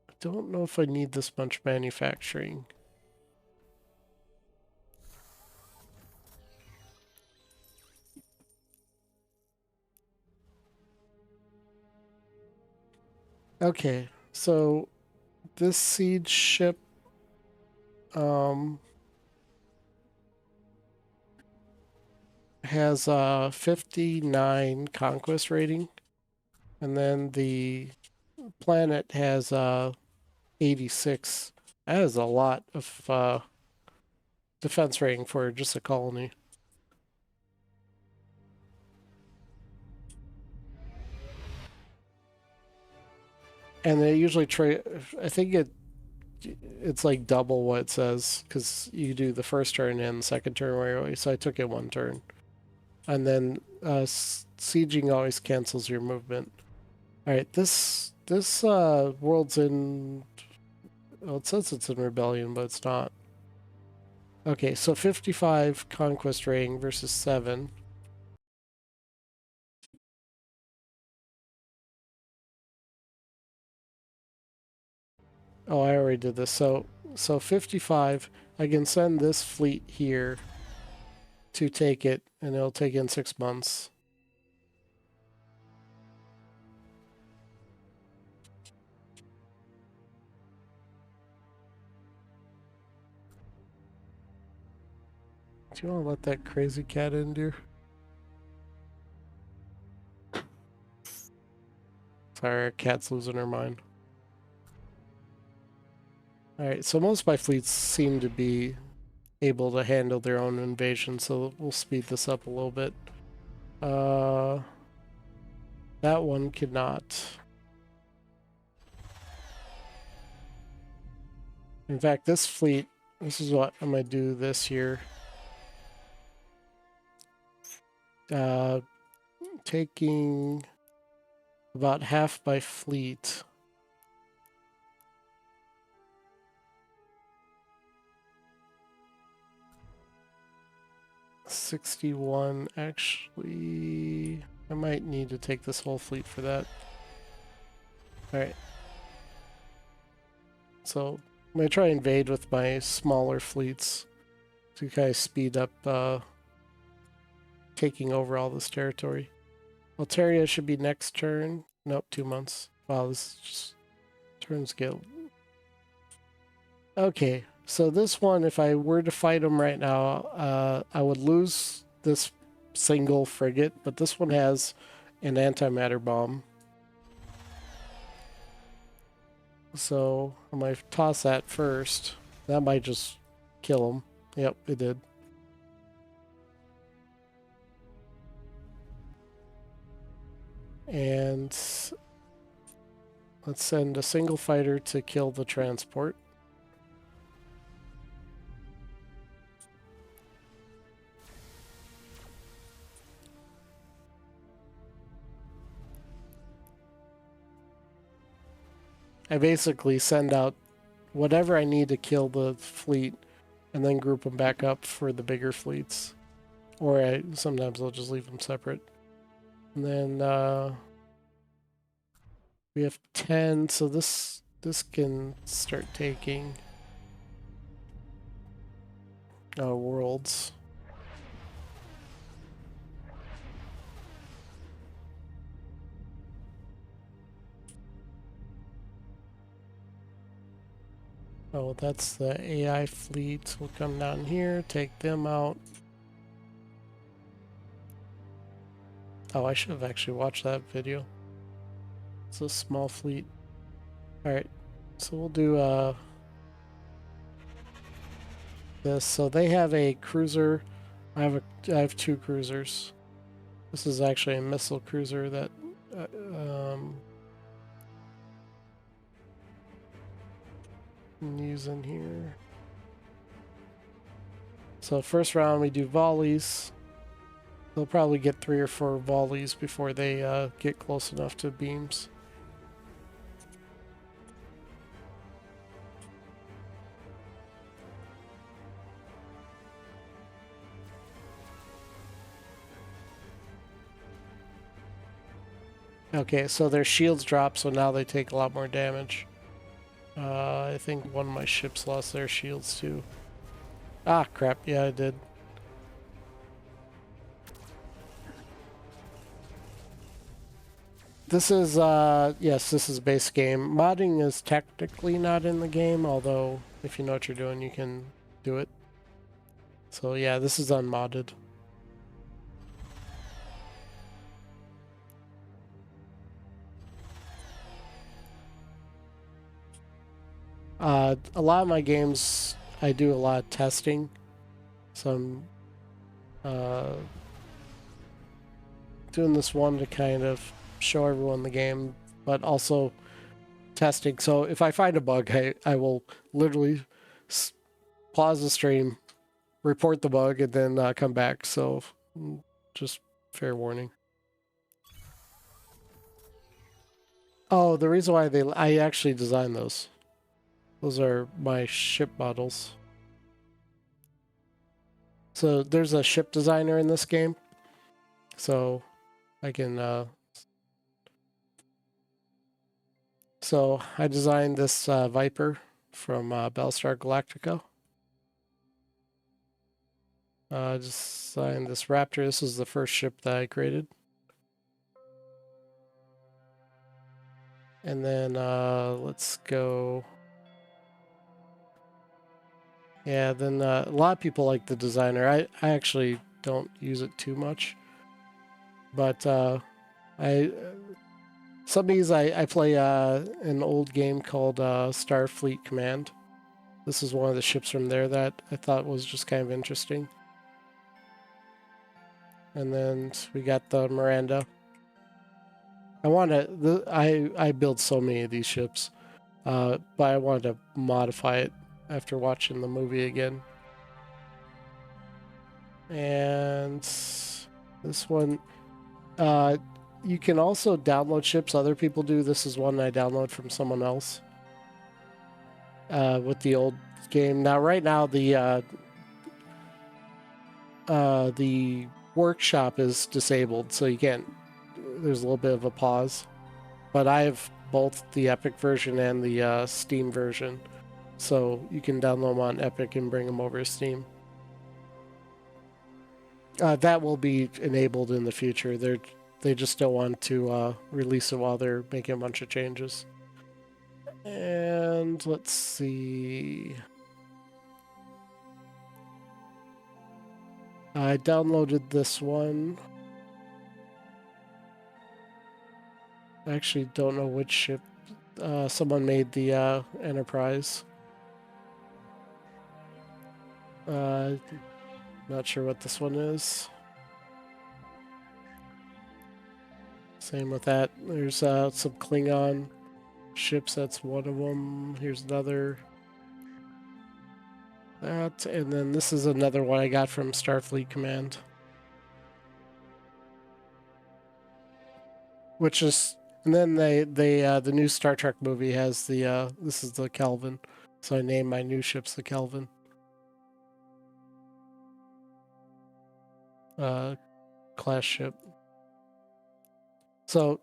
I don't know if I need this much manufacturing. Okay, so this siege ship has a 59 conquest rating, and then the planet has 86. That is a lot of defense rating for just a colony. And they usually trade. I think it's like double what it says because you do the first turn and the second turn right away. So I took it 1 turn, and then sieging always cancels your movement. All right, this world's in. Well, it says it's in rebellion, but it's not. Okay, so 55 conquest rating versus 7. Oh, I already did this. So 55, I can send this fleet here to take it, and it'll take in 6 months. Do you want to let that crazy cat in, dear? Sorry, our cat's losing her mind. Alright, so most of my fleets seem to be able to handle their own invasion, so we'll speed this up a little bit. That one could not. In fact, this fleet, this is what I'm going to do this year. Taking about half my fleet. $61, actually, I might need to take this whole fleet for that. Alright. So, I'm going to try and invade with my smaller fleets to kind of speed up taking over all this territory. Altaria should be next turn. Nope, 2 months. Wow, this just turns get... Okay, so this one, if I were to fight him right now, I would lose this single frigate, but this one has an antimatter bomb. So I might toss that first. That might just kill him. Yep, it did. And let's send a single fighter to kill the transport. I basically send out whatever I need to kill the fleet and then group them back up for the bigger fleets. Or sometimes I'll just leave them separate. And then we have 10, so this can start taking worlds. Oh, that's the AI fleet. We'll come down here, take them out. Oh, I should have actually watched that video. It's a small fleet. Alright, so we'll do this. So they have a cruiser. I have 2 cruisers. This is actually a missile cruiser that I'm using here. So first round we do volleys. They'll probably get 3 or 4 volleys before they get close enough to beams. Okay, so their shields drop, so now they take a lot more damage. I think one of my ships lost their shields too. Ah, crap. Yeah, I did. This is, yes, this is base game. Modding is technically not in the game, although if you know what you're doing, you can do it. So yeah, this is unmodded. A lot of my games, I do a lot of testing. So I'm doing this one to kind of show everyone the game, but also testing. So if I find a bug, I will literally pause the stream, report the bug, and then come back. So just fair warning. Oh, the reason why I actually designed those. Those are my ship models. So there's a ship designer in this game. So I can, so I designed this Viper from Battlestar Galactica. Designed this Raptor. This is the first ship that I created. And then let's go. Yeah, then a lot of people like the designer. I actually don't use it too much, but I some of these I play an old game called Starfleet Command. This is one of the ships from there that I thought was just kind of interesting. And then we got the Miranda. I build so many of these ships, but I wanted to modify it after watching the movie again. And this one, uh, you can also download ships other people do. This is one I download from someone else with the old game. Now, right now, the workshop is disabled, so you can't. There's a little bit of a pause, but I have both the Epic version and the Steam version, so you can download them on Epic and bring them over to Steam. That will be enabled in the future. They just don't want to release it while they're making a bunch of changes. And let's see. I downloaded this one. I actually don't know which ship. Someone made the Enterprise. Uh, Not sure what this one is. Same with that. There's some Klingon ships. That's one of them. Here's another. That, and then this is another one I got from Starfleet Command. Which is, and then the new Star Trek movie has the this is the Kelvin, so I named my new ships the Kelvin class ship. So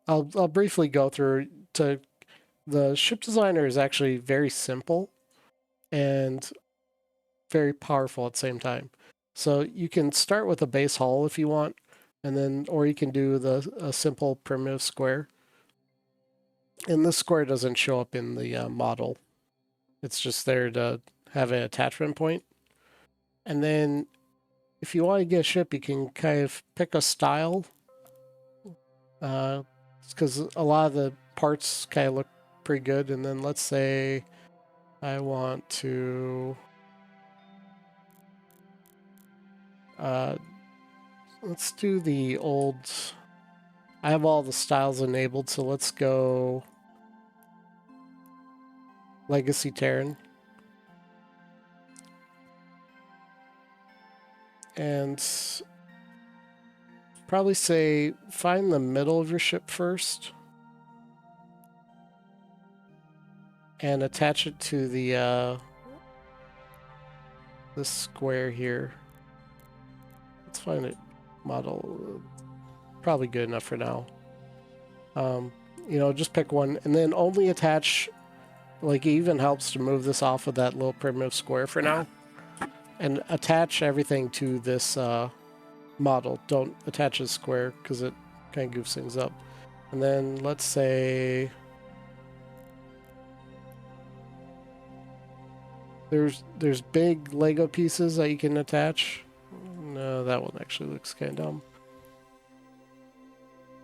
I'll briefly go through to the ship designer is actually very simple and very powerful at the same time. So you can start with a base hull if you want, and then or you can do a simple primitive square. And this square doesn't show up in the model. It's just there to have an attachment point. And then if you want to get a ship, you can kind of pick a style. Because a lot of the parts kind of look pretty good. And then let's say I want to let's do the old. I have all the styles enabled, so let's go Legacy Terran. And probably say find the middle of your ship first and attach it to the this square here. Let's find a model. Probably good enough for now. Just pick one and then only attach. Like, it even helps to move this off of that little primitive square for now. And attach everything to this model. Don't attach a square because it kind of goofs things up. And then let's say there's big Lego pieces that you can attach. No, that one actually looks kind of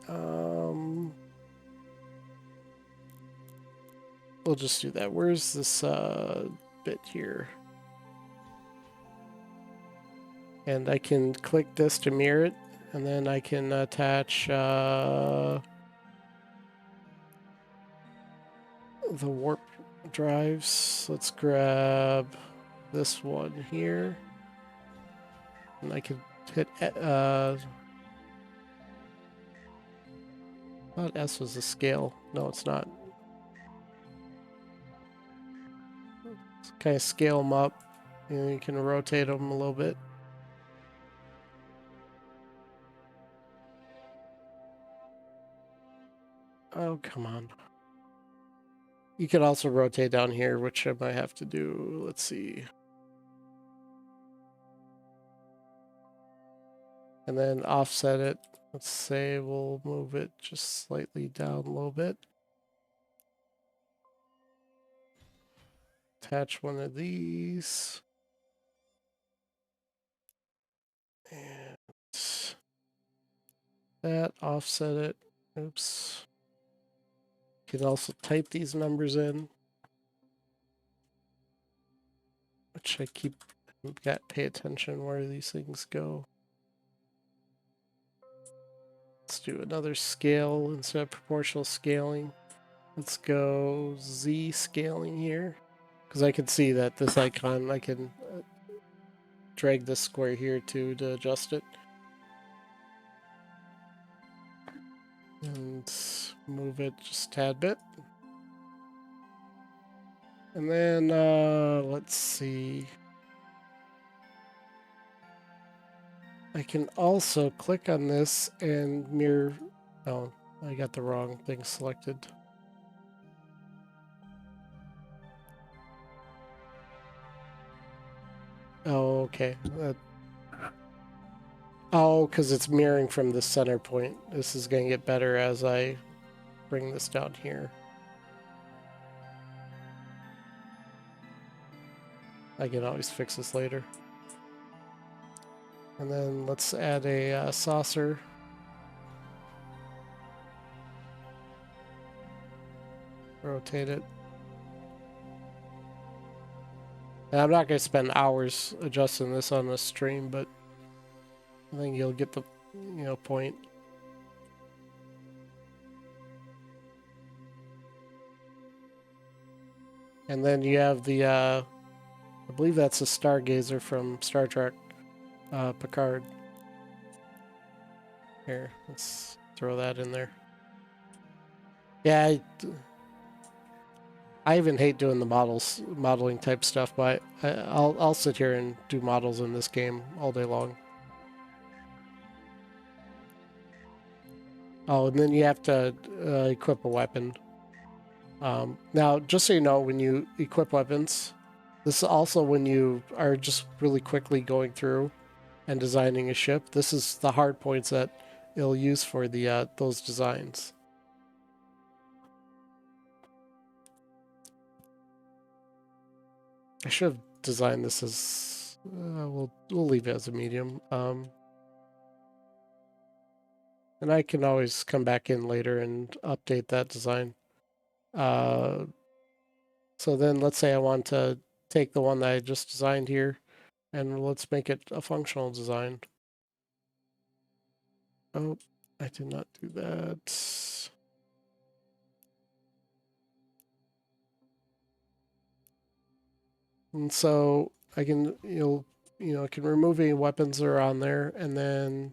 dumb. We'll just do that. Where's this bit here? And I can click this to mirror it, and then I can attach the warp drives. Let's grab this one here. And I can hit I thought S was a scale. No, it's not. Let's kind of scale them up, and you can rotate them a little bit. Oh, come on. You can also rotate down here, which I might have to do. Let's see. And then offset it. Let's say we'll move it just slightly down a little bit. attach one of these. And that, offset it. Oops. You can also type these numbers in, which I keep got pay attention where these things go. Let's do another scale instead of proportional scaling. Let's go Z scaling here, because I can see that this icon, I can drag this square here to adjust it. And move it just a tad bit. And then, let's see. I can also click on this and mirror. Oh, I got the wrong thing selected. Oh, okay. Oh, because it's mirroring from the center point. This is going to get better as I bring this down here. I can always fix this later. And then let's add a saucer. Rotate it. And I'm not going to spend hours adjusting this on a stream, but I think you'll get the point. And then you have the, I believe that's a stargazer from Star Trek Picard. Here, let's throw that in there. Yeah, I even hate doing the modeling type stuff, but I'll sit here and do models in this game all day long. Oh, and then you have to equip a weapon. Now, just so you know, when you equip weapons, this is also when you are just really quickly going through and designing a ship. This is the hard points that it'll use for the those designs. I should have designed this as we'll leave it as a medium. And I can always come back in later and update that design. So then let's say I want to take the one that I just designed here and let's make it a functional design. Oh, I did not do that. And so I can, I can remove any weapons that are on there and then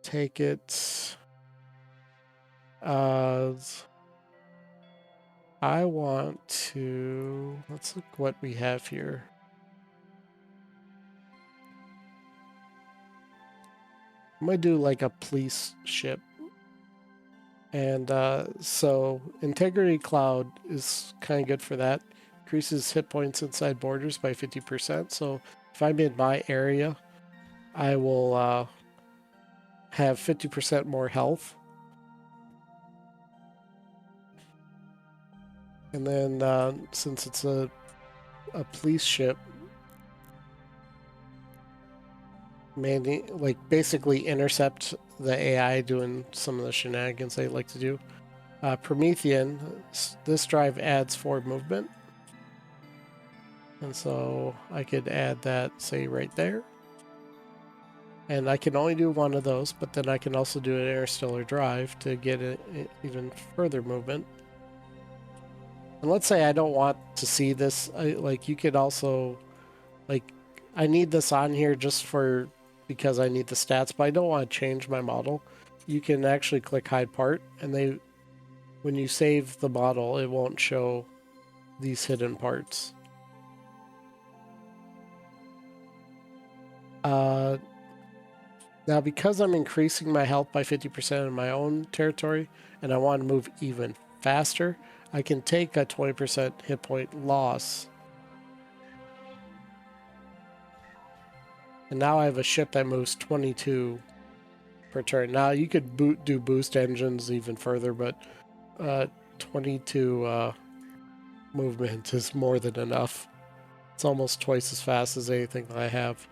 take it. I want to, let's look what we have here. I'm going to do like a police ship. And so Integrity Cloud is kind of good for that. Increases hit points inside borders by 50%. So if I'm in my area, I will have 50% more health. And then since it's a police ship, like basically intercept the AI doing some of the shenanigans they like to do. Promethean, this drive adds forward movement. And so I could add that, say, right there. And I can only do one of those, but then I can also do an interstellar drive to get even further movement. And let's say I don't want to see this, like you could also, like, I need this on here just because I need the stats, but I don't want to change my model. You can actually click hide part, and when you save the model, it won't show these hidden parts. Now, because I'm increasing my health by 50% in my own territory, and I want to move even faster, I can take a 20% hit point loss. And now I have a ship that moves 22 per turn. Now, you could do boost engines even further, but 22 movement is more than enough. It's almost twice as fast as anything that I have.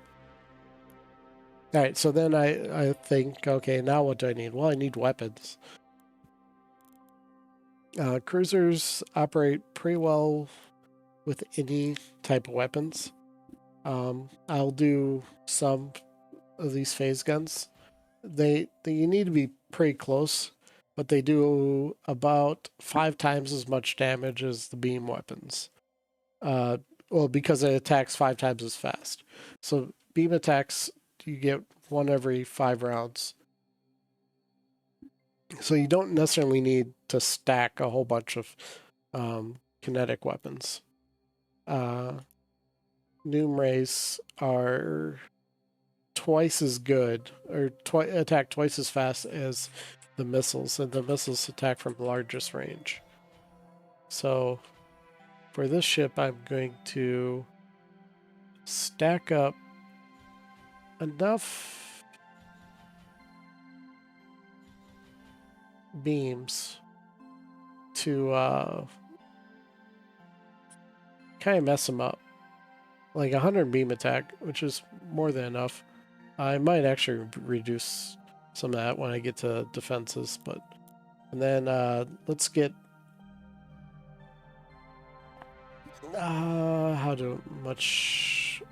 All right, so then I think, okay, now what do I need? Well, I need weapons. Cruisers operate pretty well with any type of weapons. I'll do some of these phase guns. You need to be pretty close, but they do about 5 times as much damage as the beam weapons. Uh, well, because it attacks 5 times as fast. So beam attacks, you get one every 5 rounds. So you don't necessarily need to stack a whole bunch of kinetic weapons. Noom rays are twice as good, or attack twice as fast as the missiles, and the missiles attack from the largest range. So for this ship, I'm going to stack up enough beams to kind of mess them up. Like 100 beam attack, which is more than enough. I might actually reduce some of that when I get to defenses, but... And then let's get... how much...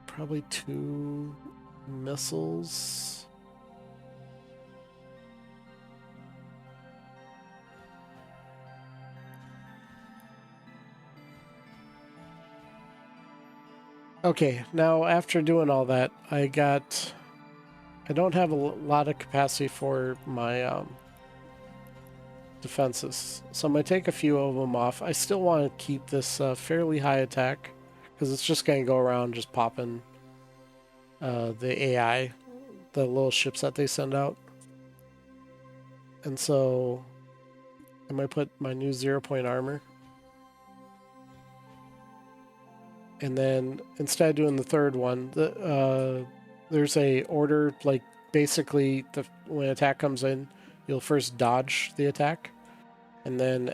Probably 2 missiles. Okay, now after doing all that, I don't have a lot of capacity for my defenses, so I'm going to take a few of them off. I still want to keep this fairly high attack, because it's just going to go around just popping the AI, the little ships that they send out. And so I'm going to put my new 0-point armor. And then instead of doing the third one, there's a order, like basically when an attack comes in, you'll first dodge the attack. And then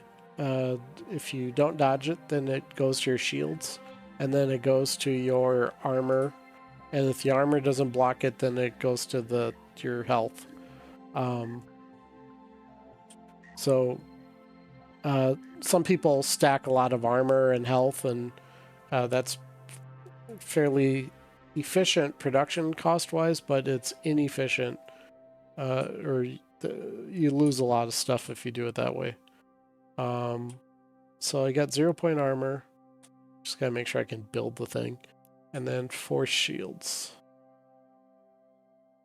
if you don't dodge it, then it goes to your shields. And then it goes to your armor. And if the armor doesn't block it, then it goes to your health. So some people stack a lot of armor and health, and that's fairly efficient production cost-wise, but it's inefficient, or you lose a lot of stuff if you do it that way. So I got 0-point armor. Just gotta make sure I can build the thing. And then 4 shields.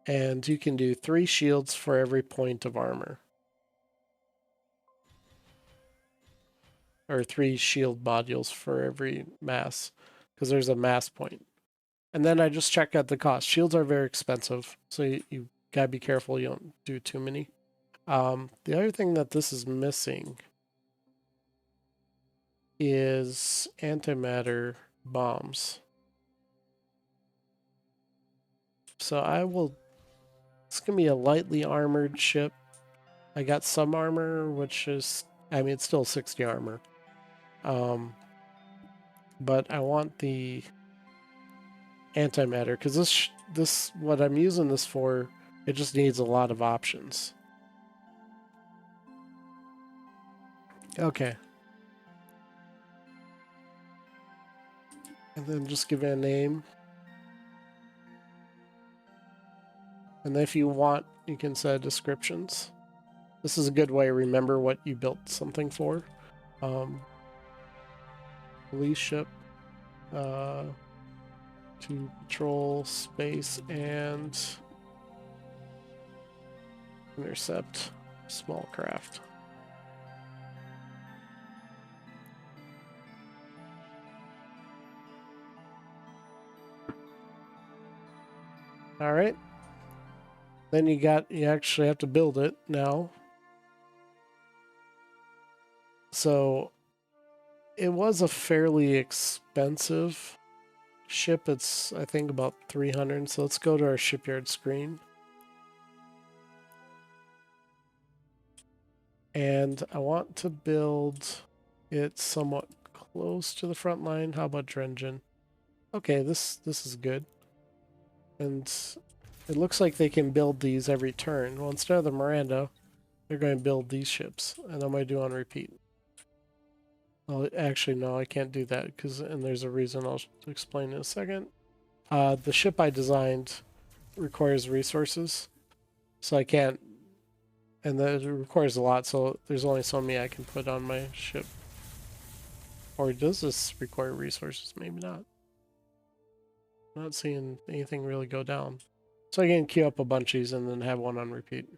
And you can do 3 shields for every point of armor. Or 3 shield modules for every mass, because there's a mass point. And then I just check out the cost. Shields are very expensive, so you gotta be careful you don't do too many. The other thing that this is missing is antimatter bombs. So it's gonna be a lightly armored ship. I got some armor, which is, I mean, it's still 60 armor. But I want the antimatter, because this what I'm using this for, it just needs a lot of options. Okay. And then just give it a name. And then if you want, you can set descriptions. This is a good way to remember what you built something for. Police ship. To patrol space and intercept small craft. All right. Then you actually have to build it now. So it was a fairly expensive ship. It's, I think, about 300. So let's go to our shipyard screen. And I want to build it somewhat close to the front line. How about Drengen? Okay, this is good. And it looks like they can build these every turn. Well, instead of the Miranda, they're going to build these ships, and I'm going to do on repeat. Well, actually, no, I can't do that, and there's a reason I'll explain in a second. The ship I designed requires resources, so I can't, and it requires a lot, so there's only so many I can put on my ship. Or does this require resources? Maybe not. Not seeing anything really go down. So I can queue up a bunch of these and then have one on repeat.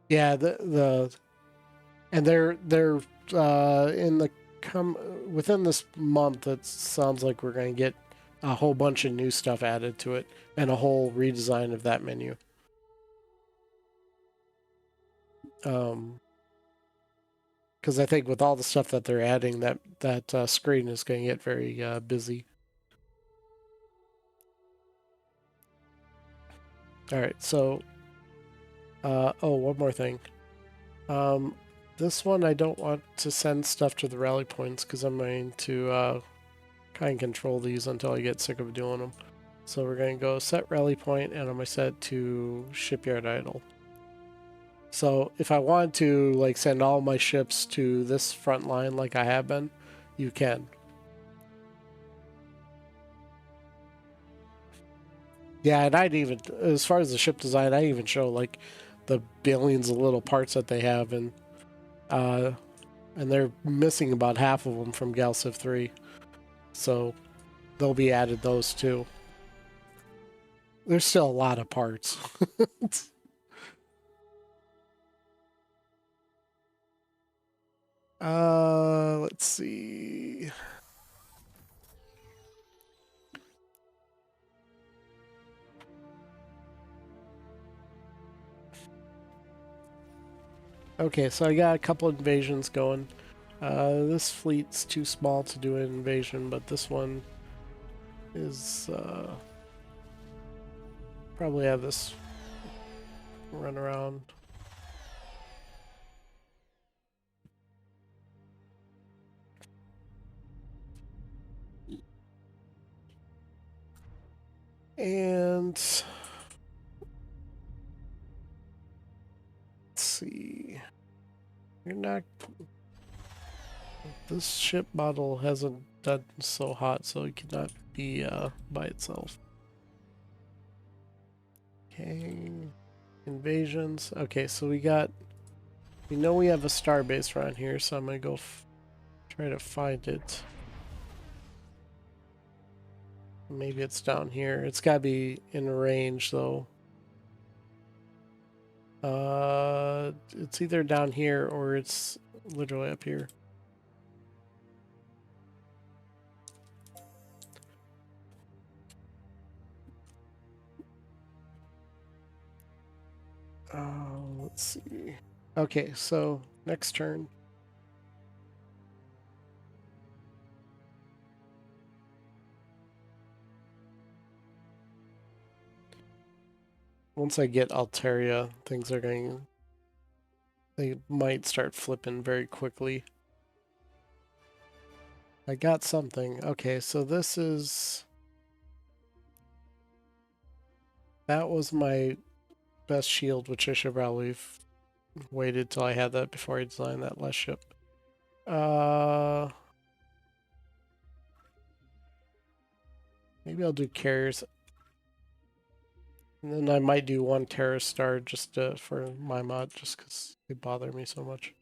Yeah, and they're in the within this month. It sounds like we're going to get a whole bunch of new stuff added to it and a whole redesign of that menu. Because I think with all the stuff that they're adding, that screen is going to get very busy. All right, so oh, one more thing. This one I don't want to send stuff to the rally points because I'm going to kind of control these until I get sick of doing them. So we're going to go set rally point, and I'm going to set to shipyard idle. So if I want to like send all my ships to this front line like I have been, you can. Yeah, and I'd even, as far as the ship design, I even show like the billions of little parts that they have, and they're missing about half of them from Gal Civ 3. So they'll be added those too. There's still a lot of parts. Let's see. Okay, so I got a couple invasions going. This fleet's too small to do an invasion, but this one is probably have this run around. And let's see. You're not. This ship model hasn't done so hot, so it cannot be by itself. Okay. Invasions. Okay, so we know we have a star base around here, so I'm gonna go try to find it. Maybe it's down here. It's gotta be in range though. It's either down here or it's literally up here. Let's see. Okay, so next turn. Once I get Altaria, things are going. They might start flipping very quickly. I got something. Okay, so this is. That was my best shield, which I should probably have waited till I had that before I designed that last ship. Maybe I'll do carriers. And then I might do one Terra Star just for my mod, just because they bother me so much.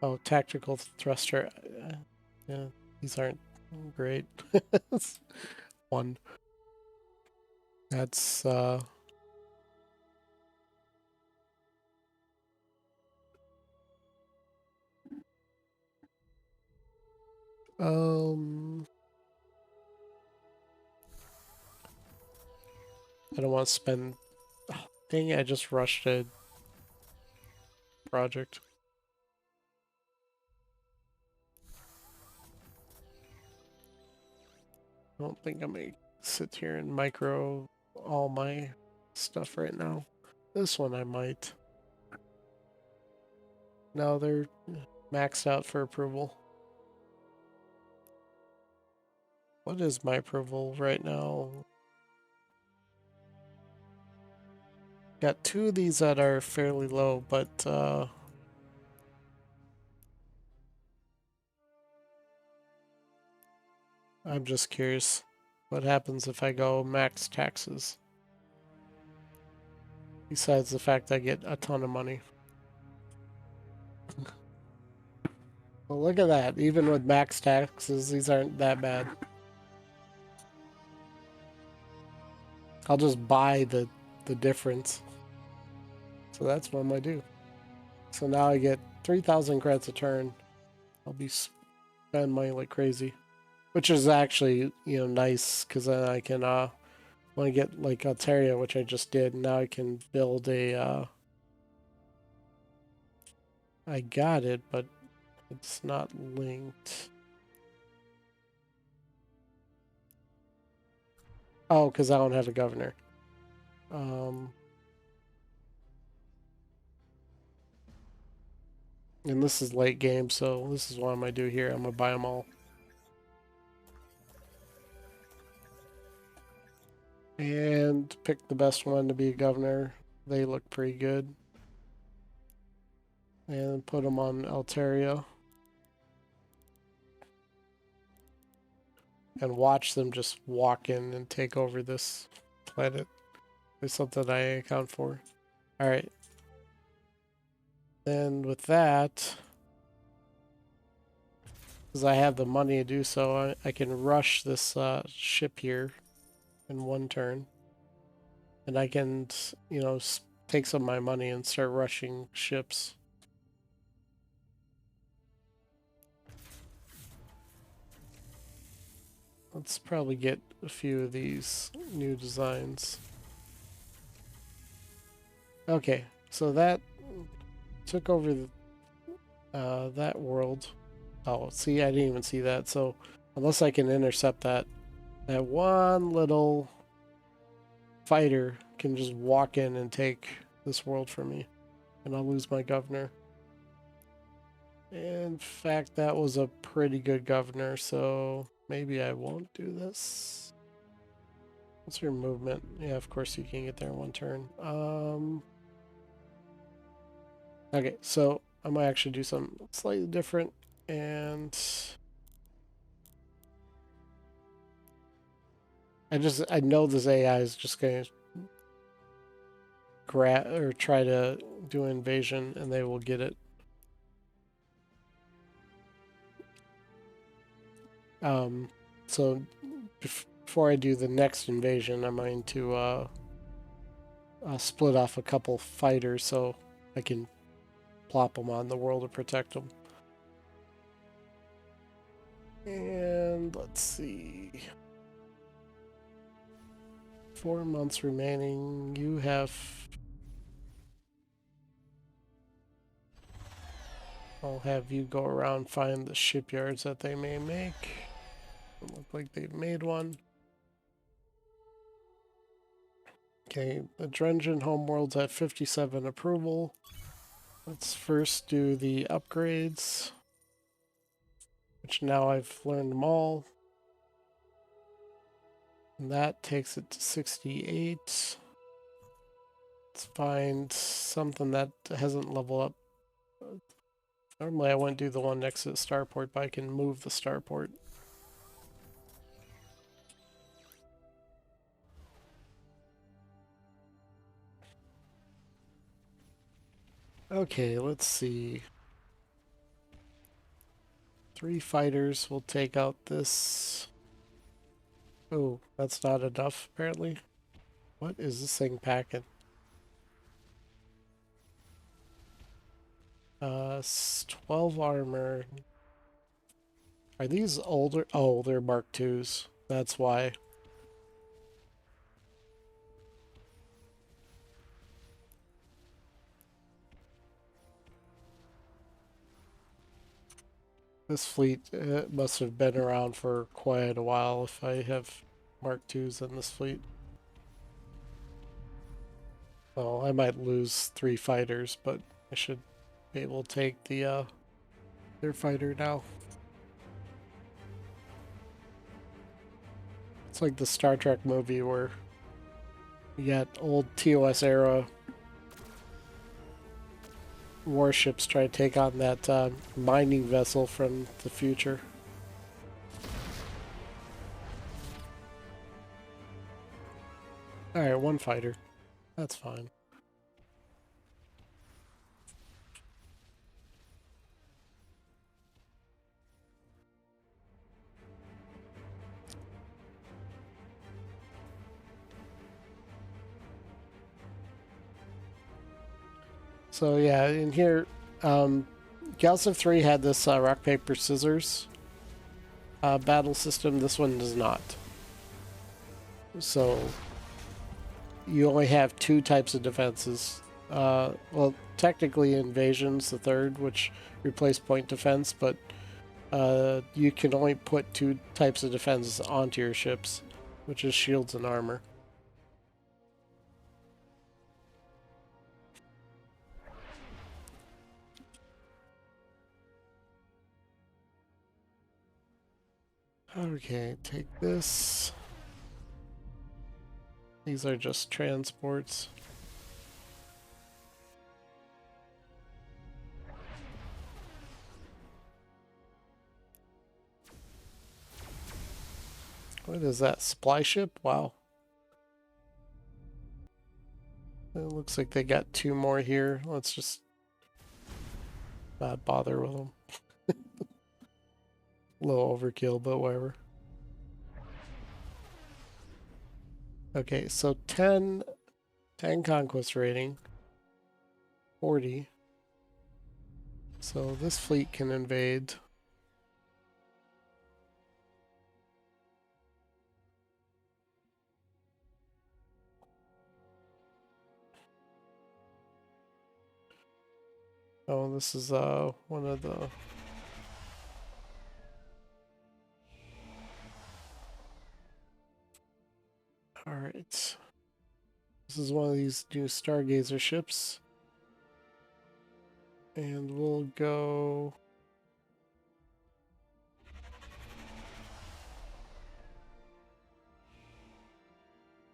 Oh, tactical thruster. Yeah, these aren't great. One. That's I don't want to spend. Oh, dang it, I just rushed a project. I don't think I'm gonna sit here and micro all my stuff right now. This one I might. No, they're maxed out for approval. What is my approval right now? Got two of these that are fairly low, but I'm just curious what happens if I go max taxes. Besides the fact I get a ton of money. Well, look at that. Even with max taxes, these aren't that bad. I'll just buy the difference. So that's what I'm gonna do. So now I get 3,000 credits a turn. I'll be spending money like crazy, which is actually nice because then I can when I get like Altaria, which I just did. Now I can build a. I got it, but it's not linked. Oh, because I don't have a governor. And this is late game, so this is what I'm gonna do here. I'm gonna buy them all. And pick the best one to be a governor. They look pretty good. And put them on Altaria. And watch them just walk in and take over this planet. It's something I account for. Alright. Then with that, because I have the money to do so, I can rush this ship here in one turn. And I can, take some of my money and start rushing ships. Let's probably get a few of these new designs. Okay, so that took over that world. Oh, see, I didn't even see that. So unless I can intercept that one little fighter can just walk in and take this world from me, and I'll lose my governor. In fact, that was a pretty good governor, so maybe I won't do this. What's your movement? Yeah, of course you can get there in one turn. Okay, so I might actually do something slightly different, and I know this AI is just going to grab or try to do an invasion, and they will get it. So before I do the next invasion, I'm going to split off a couple fighters so I can plop them on the world to protect them. And let's see. 4 months remaining. You have... I'll have you go around find the shipyards that they may make. Doesn't look like they've made one. Okay, the Drengen homeworld's at 57 approval. Let's first do the upgrades, which now I've learned them all. And that takes it to 68. Let's find something that hasn't leveled up. Normally I wouldn't do the one next to the starport, but I can move the starport. Okay, let's see. 3 fighters will take out this. Oh, that's not enough, apparently. What is this thing packing? 12 armor. Are these older? Oh, they're Mark IIs. That's why. This fleet must have been around for quite a while if I have Mark IIs in this fleet. Well, I might lose 3 fighters, but I should be able to take their fighter now. It's like the Star Trek movie where you got old TOS era warships try to take on that mining vessel from the future. Alright, 1 fighter. That's fine. So yeah, in here, Galciv 3 had this rock, paper, scissors battle system. This one does not. So you only have 2 types of defenses. Well, technically invasion's the third, which replaced point defense, but you can only put 2 types of defenses onto your ships, which is shields and armor. Okay, take this. These are just transports. What is that? Supply ship? Wow. It looks like they got 2 more here. Let's just not bother with them. A little overkill, but whatever. Okay, so 10 conquest rating. 40. So this fleet can invade. Oh, this is one of the Alright. This is one of these new Stargazer ships. And we'll go...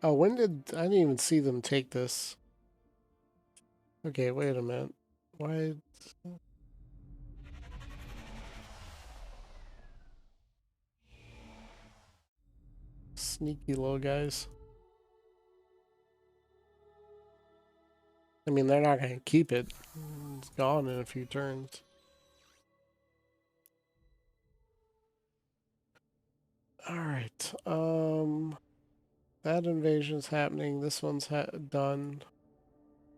Oh, when did... I didn't even see them take this. Okay, wait a minute. Why... Sneaky little guys. I mean, they're not going to keep it. It's gone in a few turns. Alright, that invasion's happening. This one's done.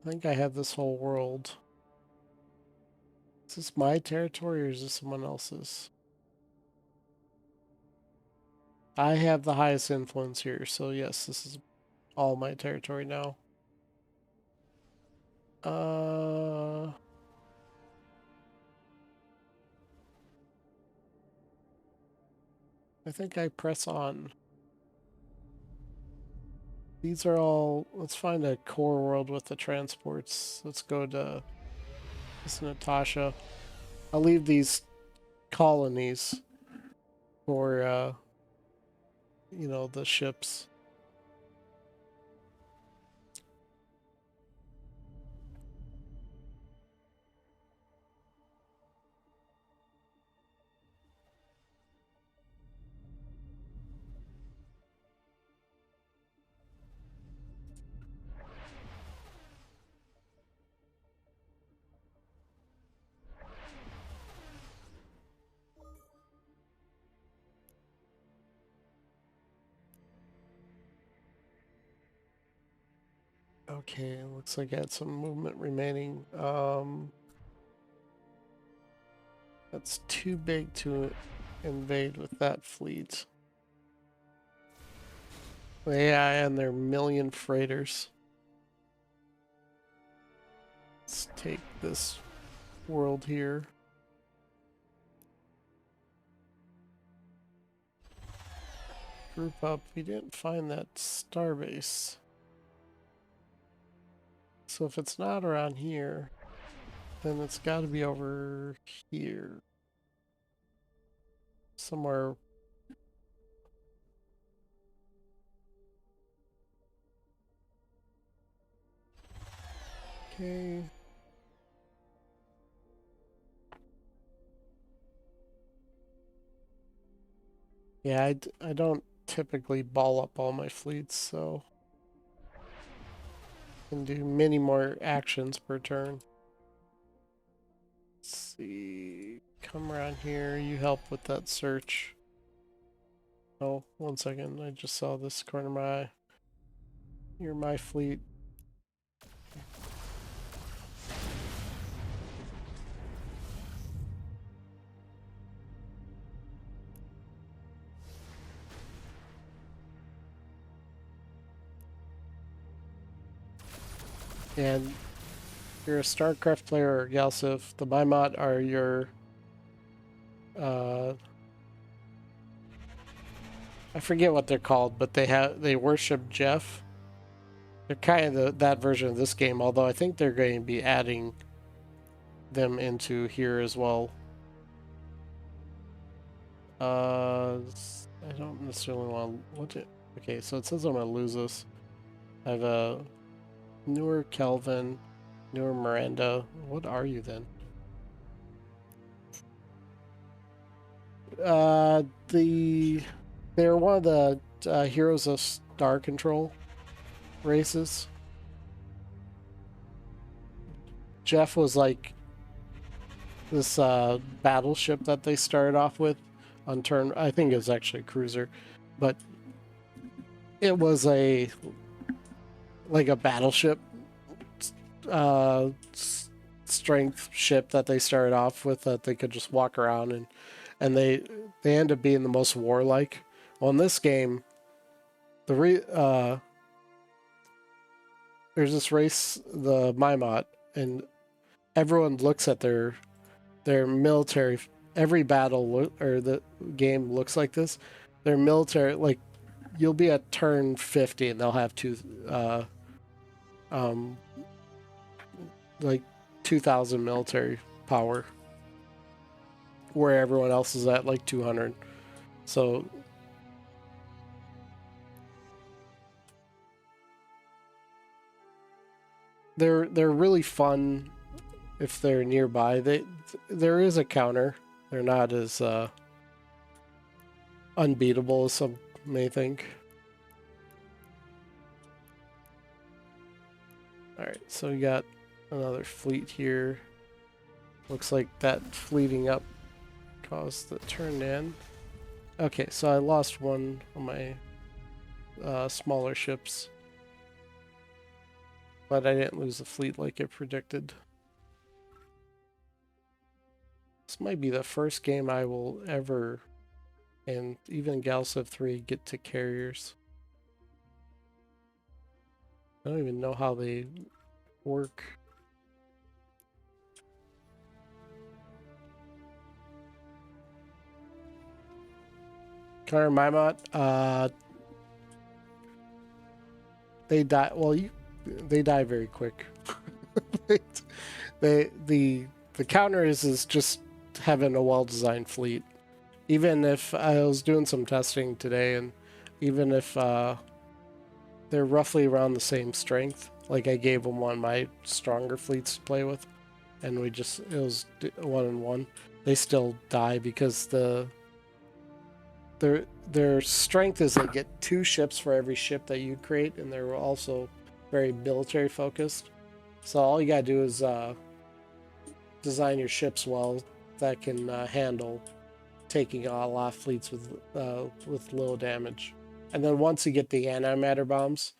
I think I have this whole world. Is this my territory or is this someone else's? I have the highest influence here, so yes, this is all my territory now. I think I press on. These are all... Let's find a core world with the transports. Let's go to this Natasha. I'll leave these colonies for, you know, the ships. Okay, looks like I had some movement remaining. That's too big to invade with that fleet. Yeah, and they're 1,000,000 freighters. Let's take this world here. Group up. We didn't find that starbase. So if it's not around here, then it's got to be over here. Somewhere. Okay. Yeah, I don't typically ball up all my fleets, so I can do many more actions per turn. Let's see. Come around here. You help with that search. Oh, 1 second. I just saw this corner of my eye. You're my fleet. And you're a StarCraft player or Galciv. The Maimat are your I forget what they're called, but they worship Jeff. They're kind of that version of this game, although I think they're going to be adding them into here as well. I don't necessarily want to. Okay, so it says I'm gonna lose this. I have a newer Kelvin, newer Miranda. What are you then? They're one of the Heroes of Star Control races. Jeff was like this battleship that they started off with on turn. I think it was actually a cruiser, but it was a battleship uh, strength ship that they started off with that they could just walk around and they end up being the most warlike. Well, in this game, there's this race, the Maimat, and everyone looks at their military. Every battle or the game looks like this. Their military, like you'll be at turn 50 and they'll have um, like 2,000 military power, where everyone else is at like 200. So they're really fun if they're nearby. There is a counter. They're not as unbeatable as some may think. All right, so we got another fleet here. Looks like that fleeting up caused the turn in. Okay, so I lost one of my smaller ships, but I didn't lose the fleet like I predicted. This might be the first game I will ever, and even Galciv 3, get to carriers. I don't even know how they work. Connor Maimat, they die. Well, they die very quick. The counter is just having a well-designed fleet. Even if I was doing some testing today, and even if they're roughly around the same strength, like I gave them one of my stronger fleets to play with, and it was 1-1. They still die because their strength is they get 2 ships for every ship that you create, and they're also very military focused. So all you gotta do is design your ships well that can handle taking a lot of fleets with low damage. And then once you get the antimatter bombs,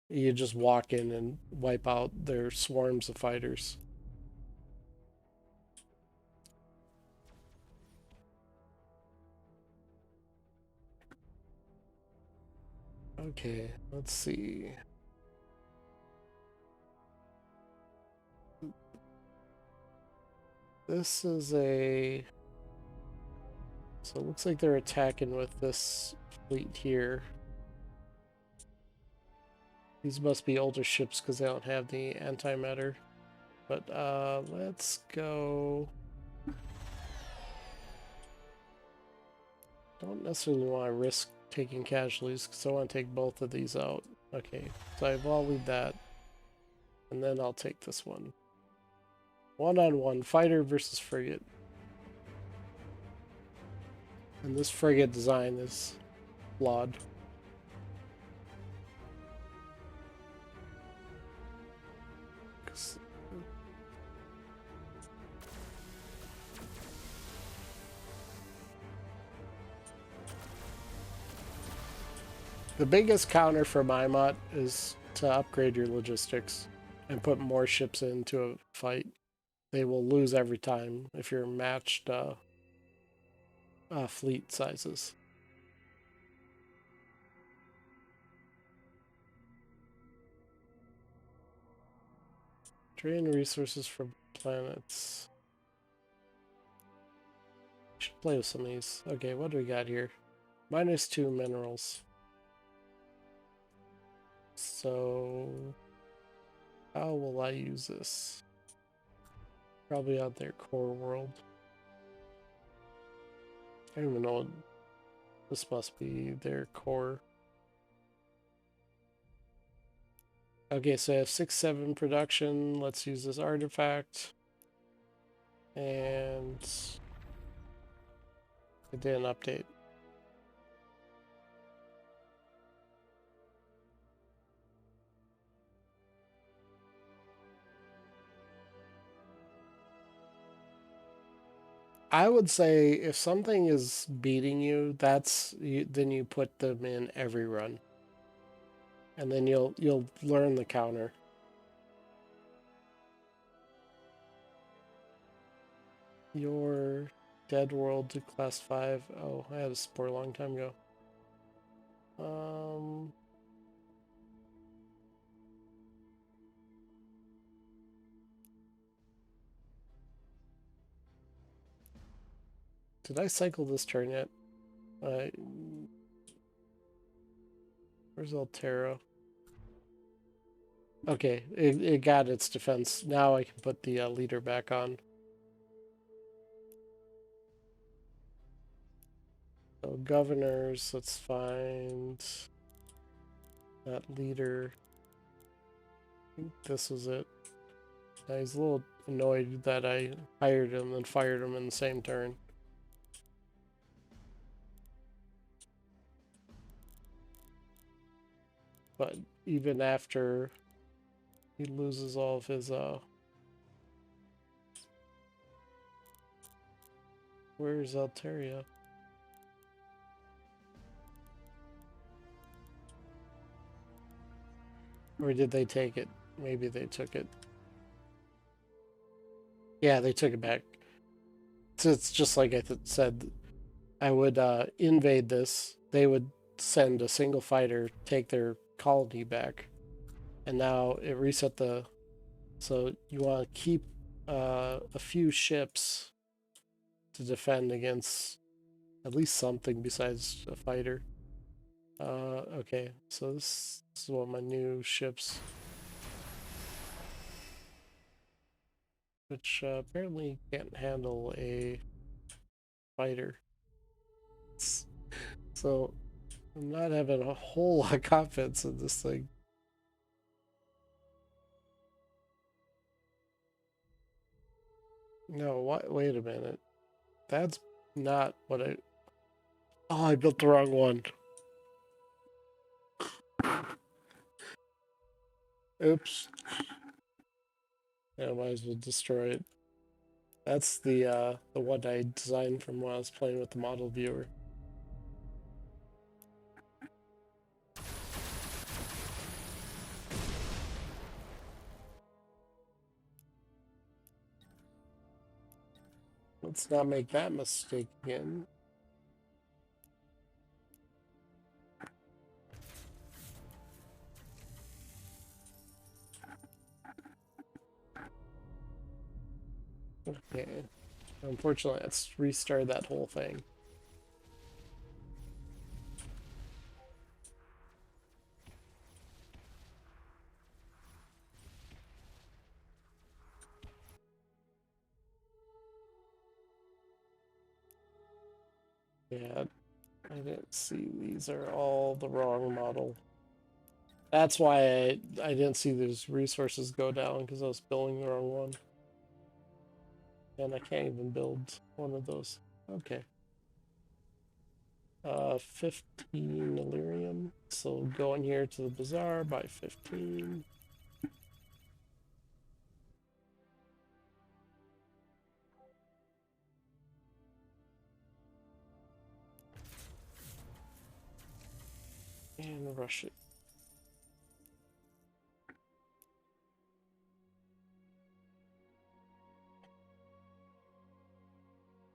you just walk in and wipe out their swarms of fighters. Okay, let's see. This is a... So it looks like they're attacking with this fleet here. These must be older ships because they don't have the antimatter. But let's go. Don't necessarily want to risk taking casualties because I want to take both of these out. Okay, so I volleyed that. And then I'll take this one. One-on-one, fighter versus frigate. And this frigate design is flawed. The biggest counter for Mimot is to upgrade your logistics and put more ships into a fight. They will lose every time if you're matched fleet sizes. Drain resources from planets. Should play with some of these. Okay, what do we got here? -2 minerals. So how will I use this? Probably on their core world. I don't even know. This must be their core. Okay, so I have 6-7 production. Let's use this artifact. And it didn't update. I would say if something is beating you, then you put them in every run. And then you'll learn the counter. Your dead world to class 5. Oh, I had a support a long time ago. Did I cycle this turn yet? Where's Altera? Okay, it got its defense. Now I can put the leader back on. So governors, let's find that leader. I think this was it. Now he's a little annoyed that I hired him and fired him in the same turn. But even after he loses all of his where's Alteria? Or did they take it? Maybe they took it. Yeah, they took it back. So it's just like I said, I would invade this. They would send a single fighter, take their colony back. And now it reset the... So you want to keep a few ships to defend against at least something besides a fighter. Okay, so this is one of my new ships. Which apparently can't handle a fighter. So I'm not having a whole lot of confidence in this thing. No, what? Wait a minute. That's not what I... Oh, I built the wrong one. Oops. Yeah, I might as well destroy it. That's the one I designed from when I was playing with the model viewer. Let's not make that mistake again. Okay. Unfortunately, let's restart that whole thing. Yeah, I didn't see. These are all the wrong model. That's why I didn't see those resources go down, because I was building the wrong one. And I can't even build one of those. Okay. 15 Illyrium. So go in here to the bazaar, buy 15. And rush it.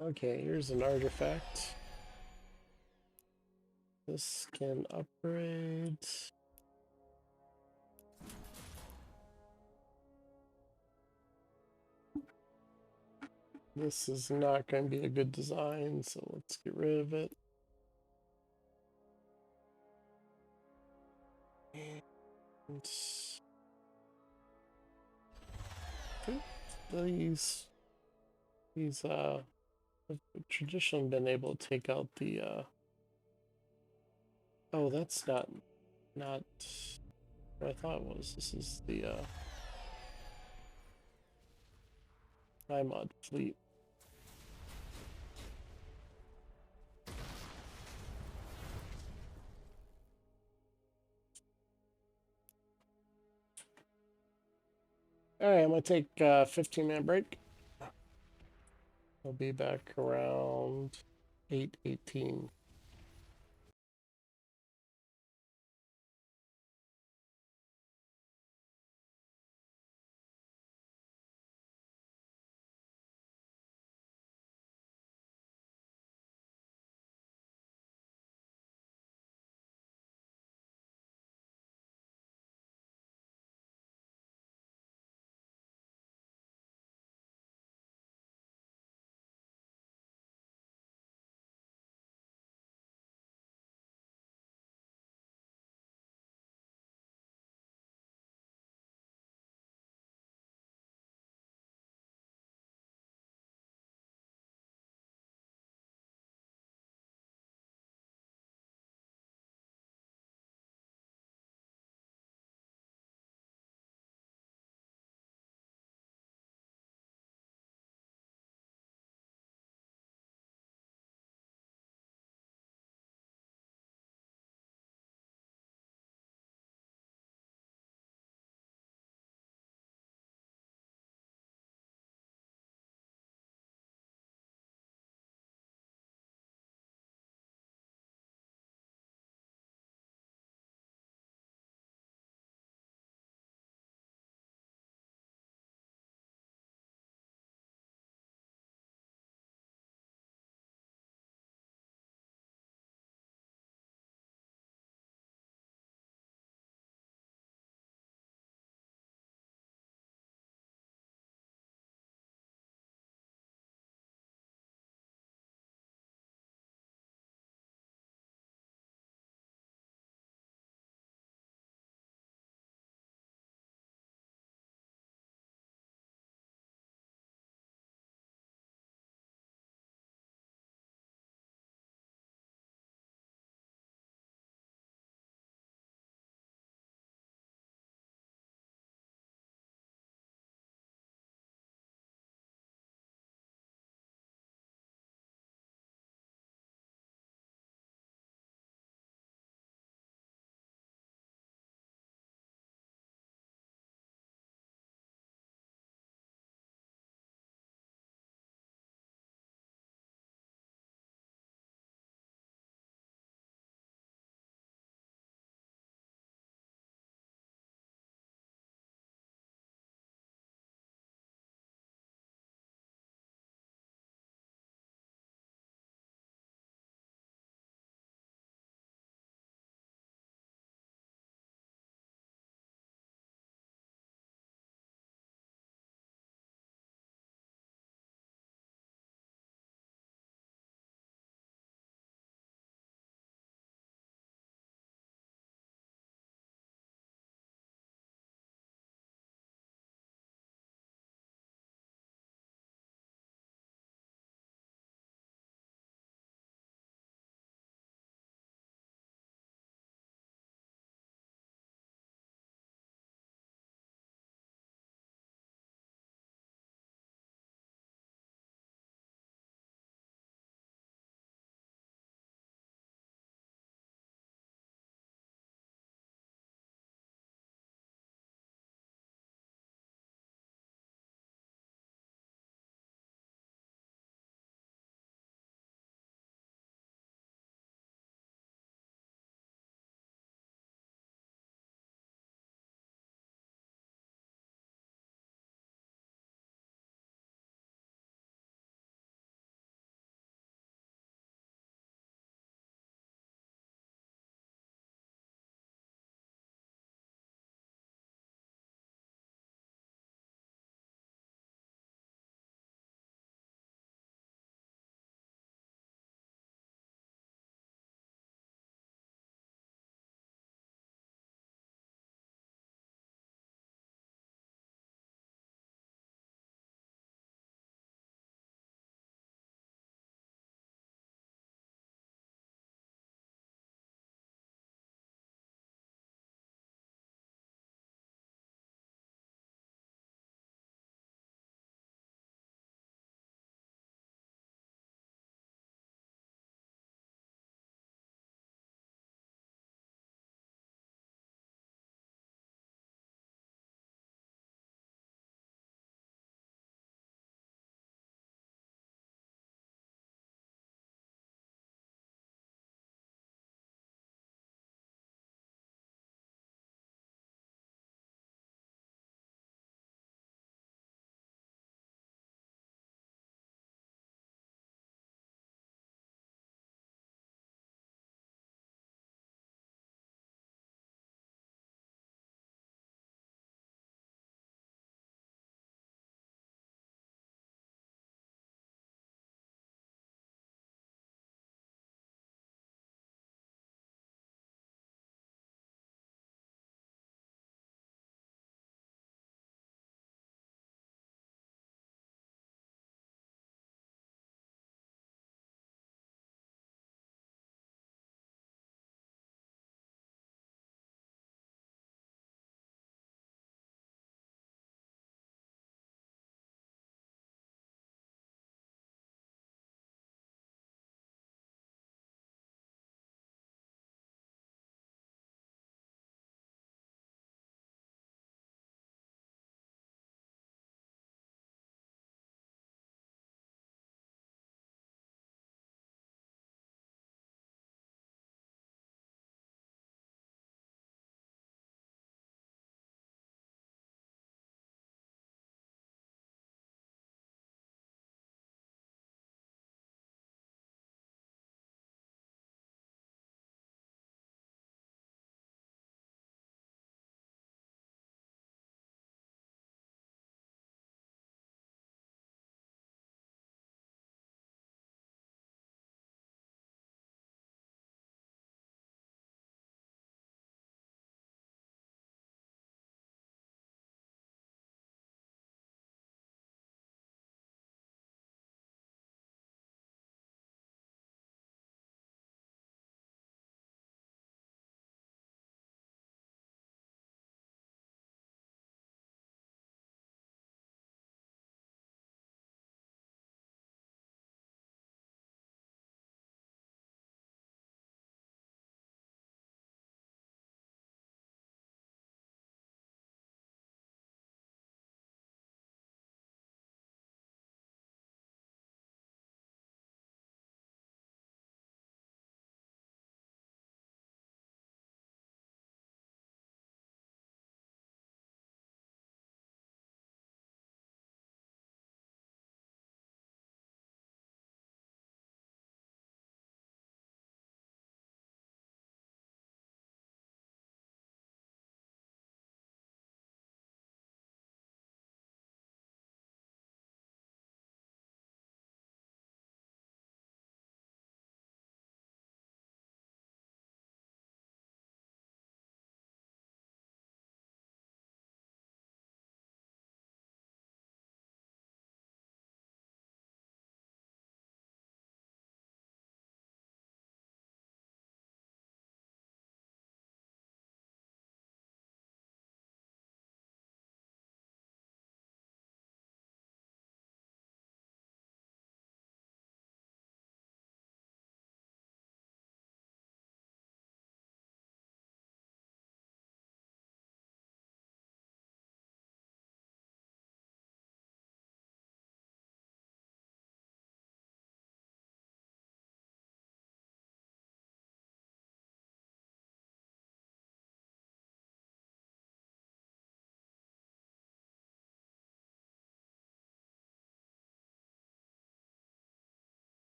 Okay, here's an artifact. This can upgrade. This is not going to be a good design, so let's get rid of it. And these have traditionally been able to take out the oh, that's not what I thought it was. This is the mod fleet. Alright, I'm gonna take a 15-minute break. I'll be back around 8:18.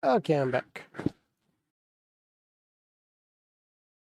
Okay, I'm back.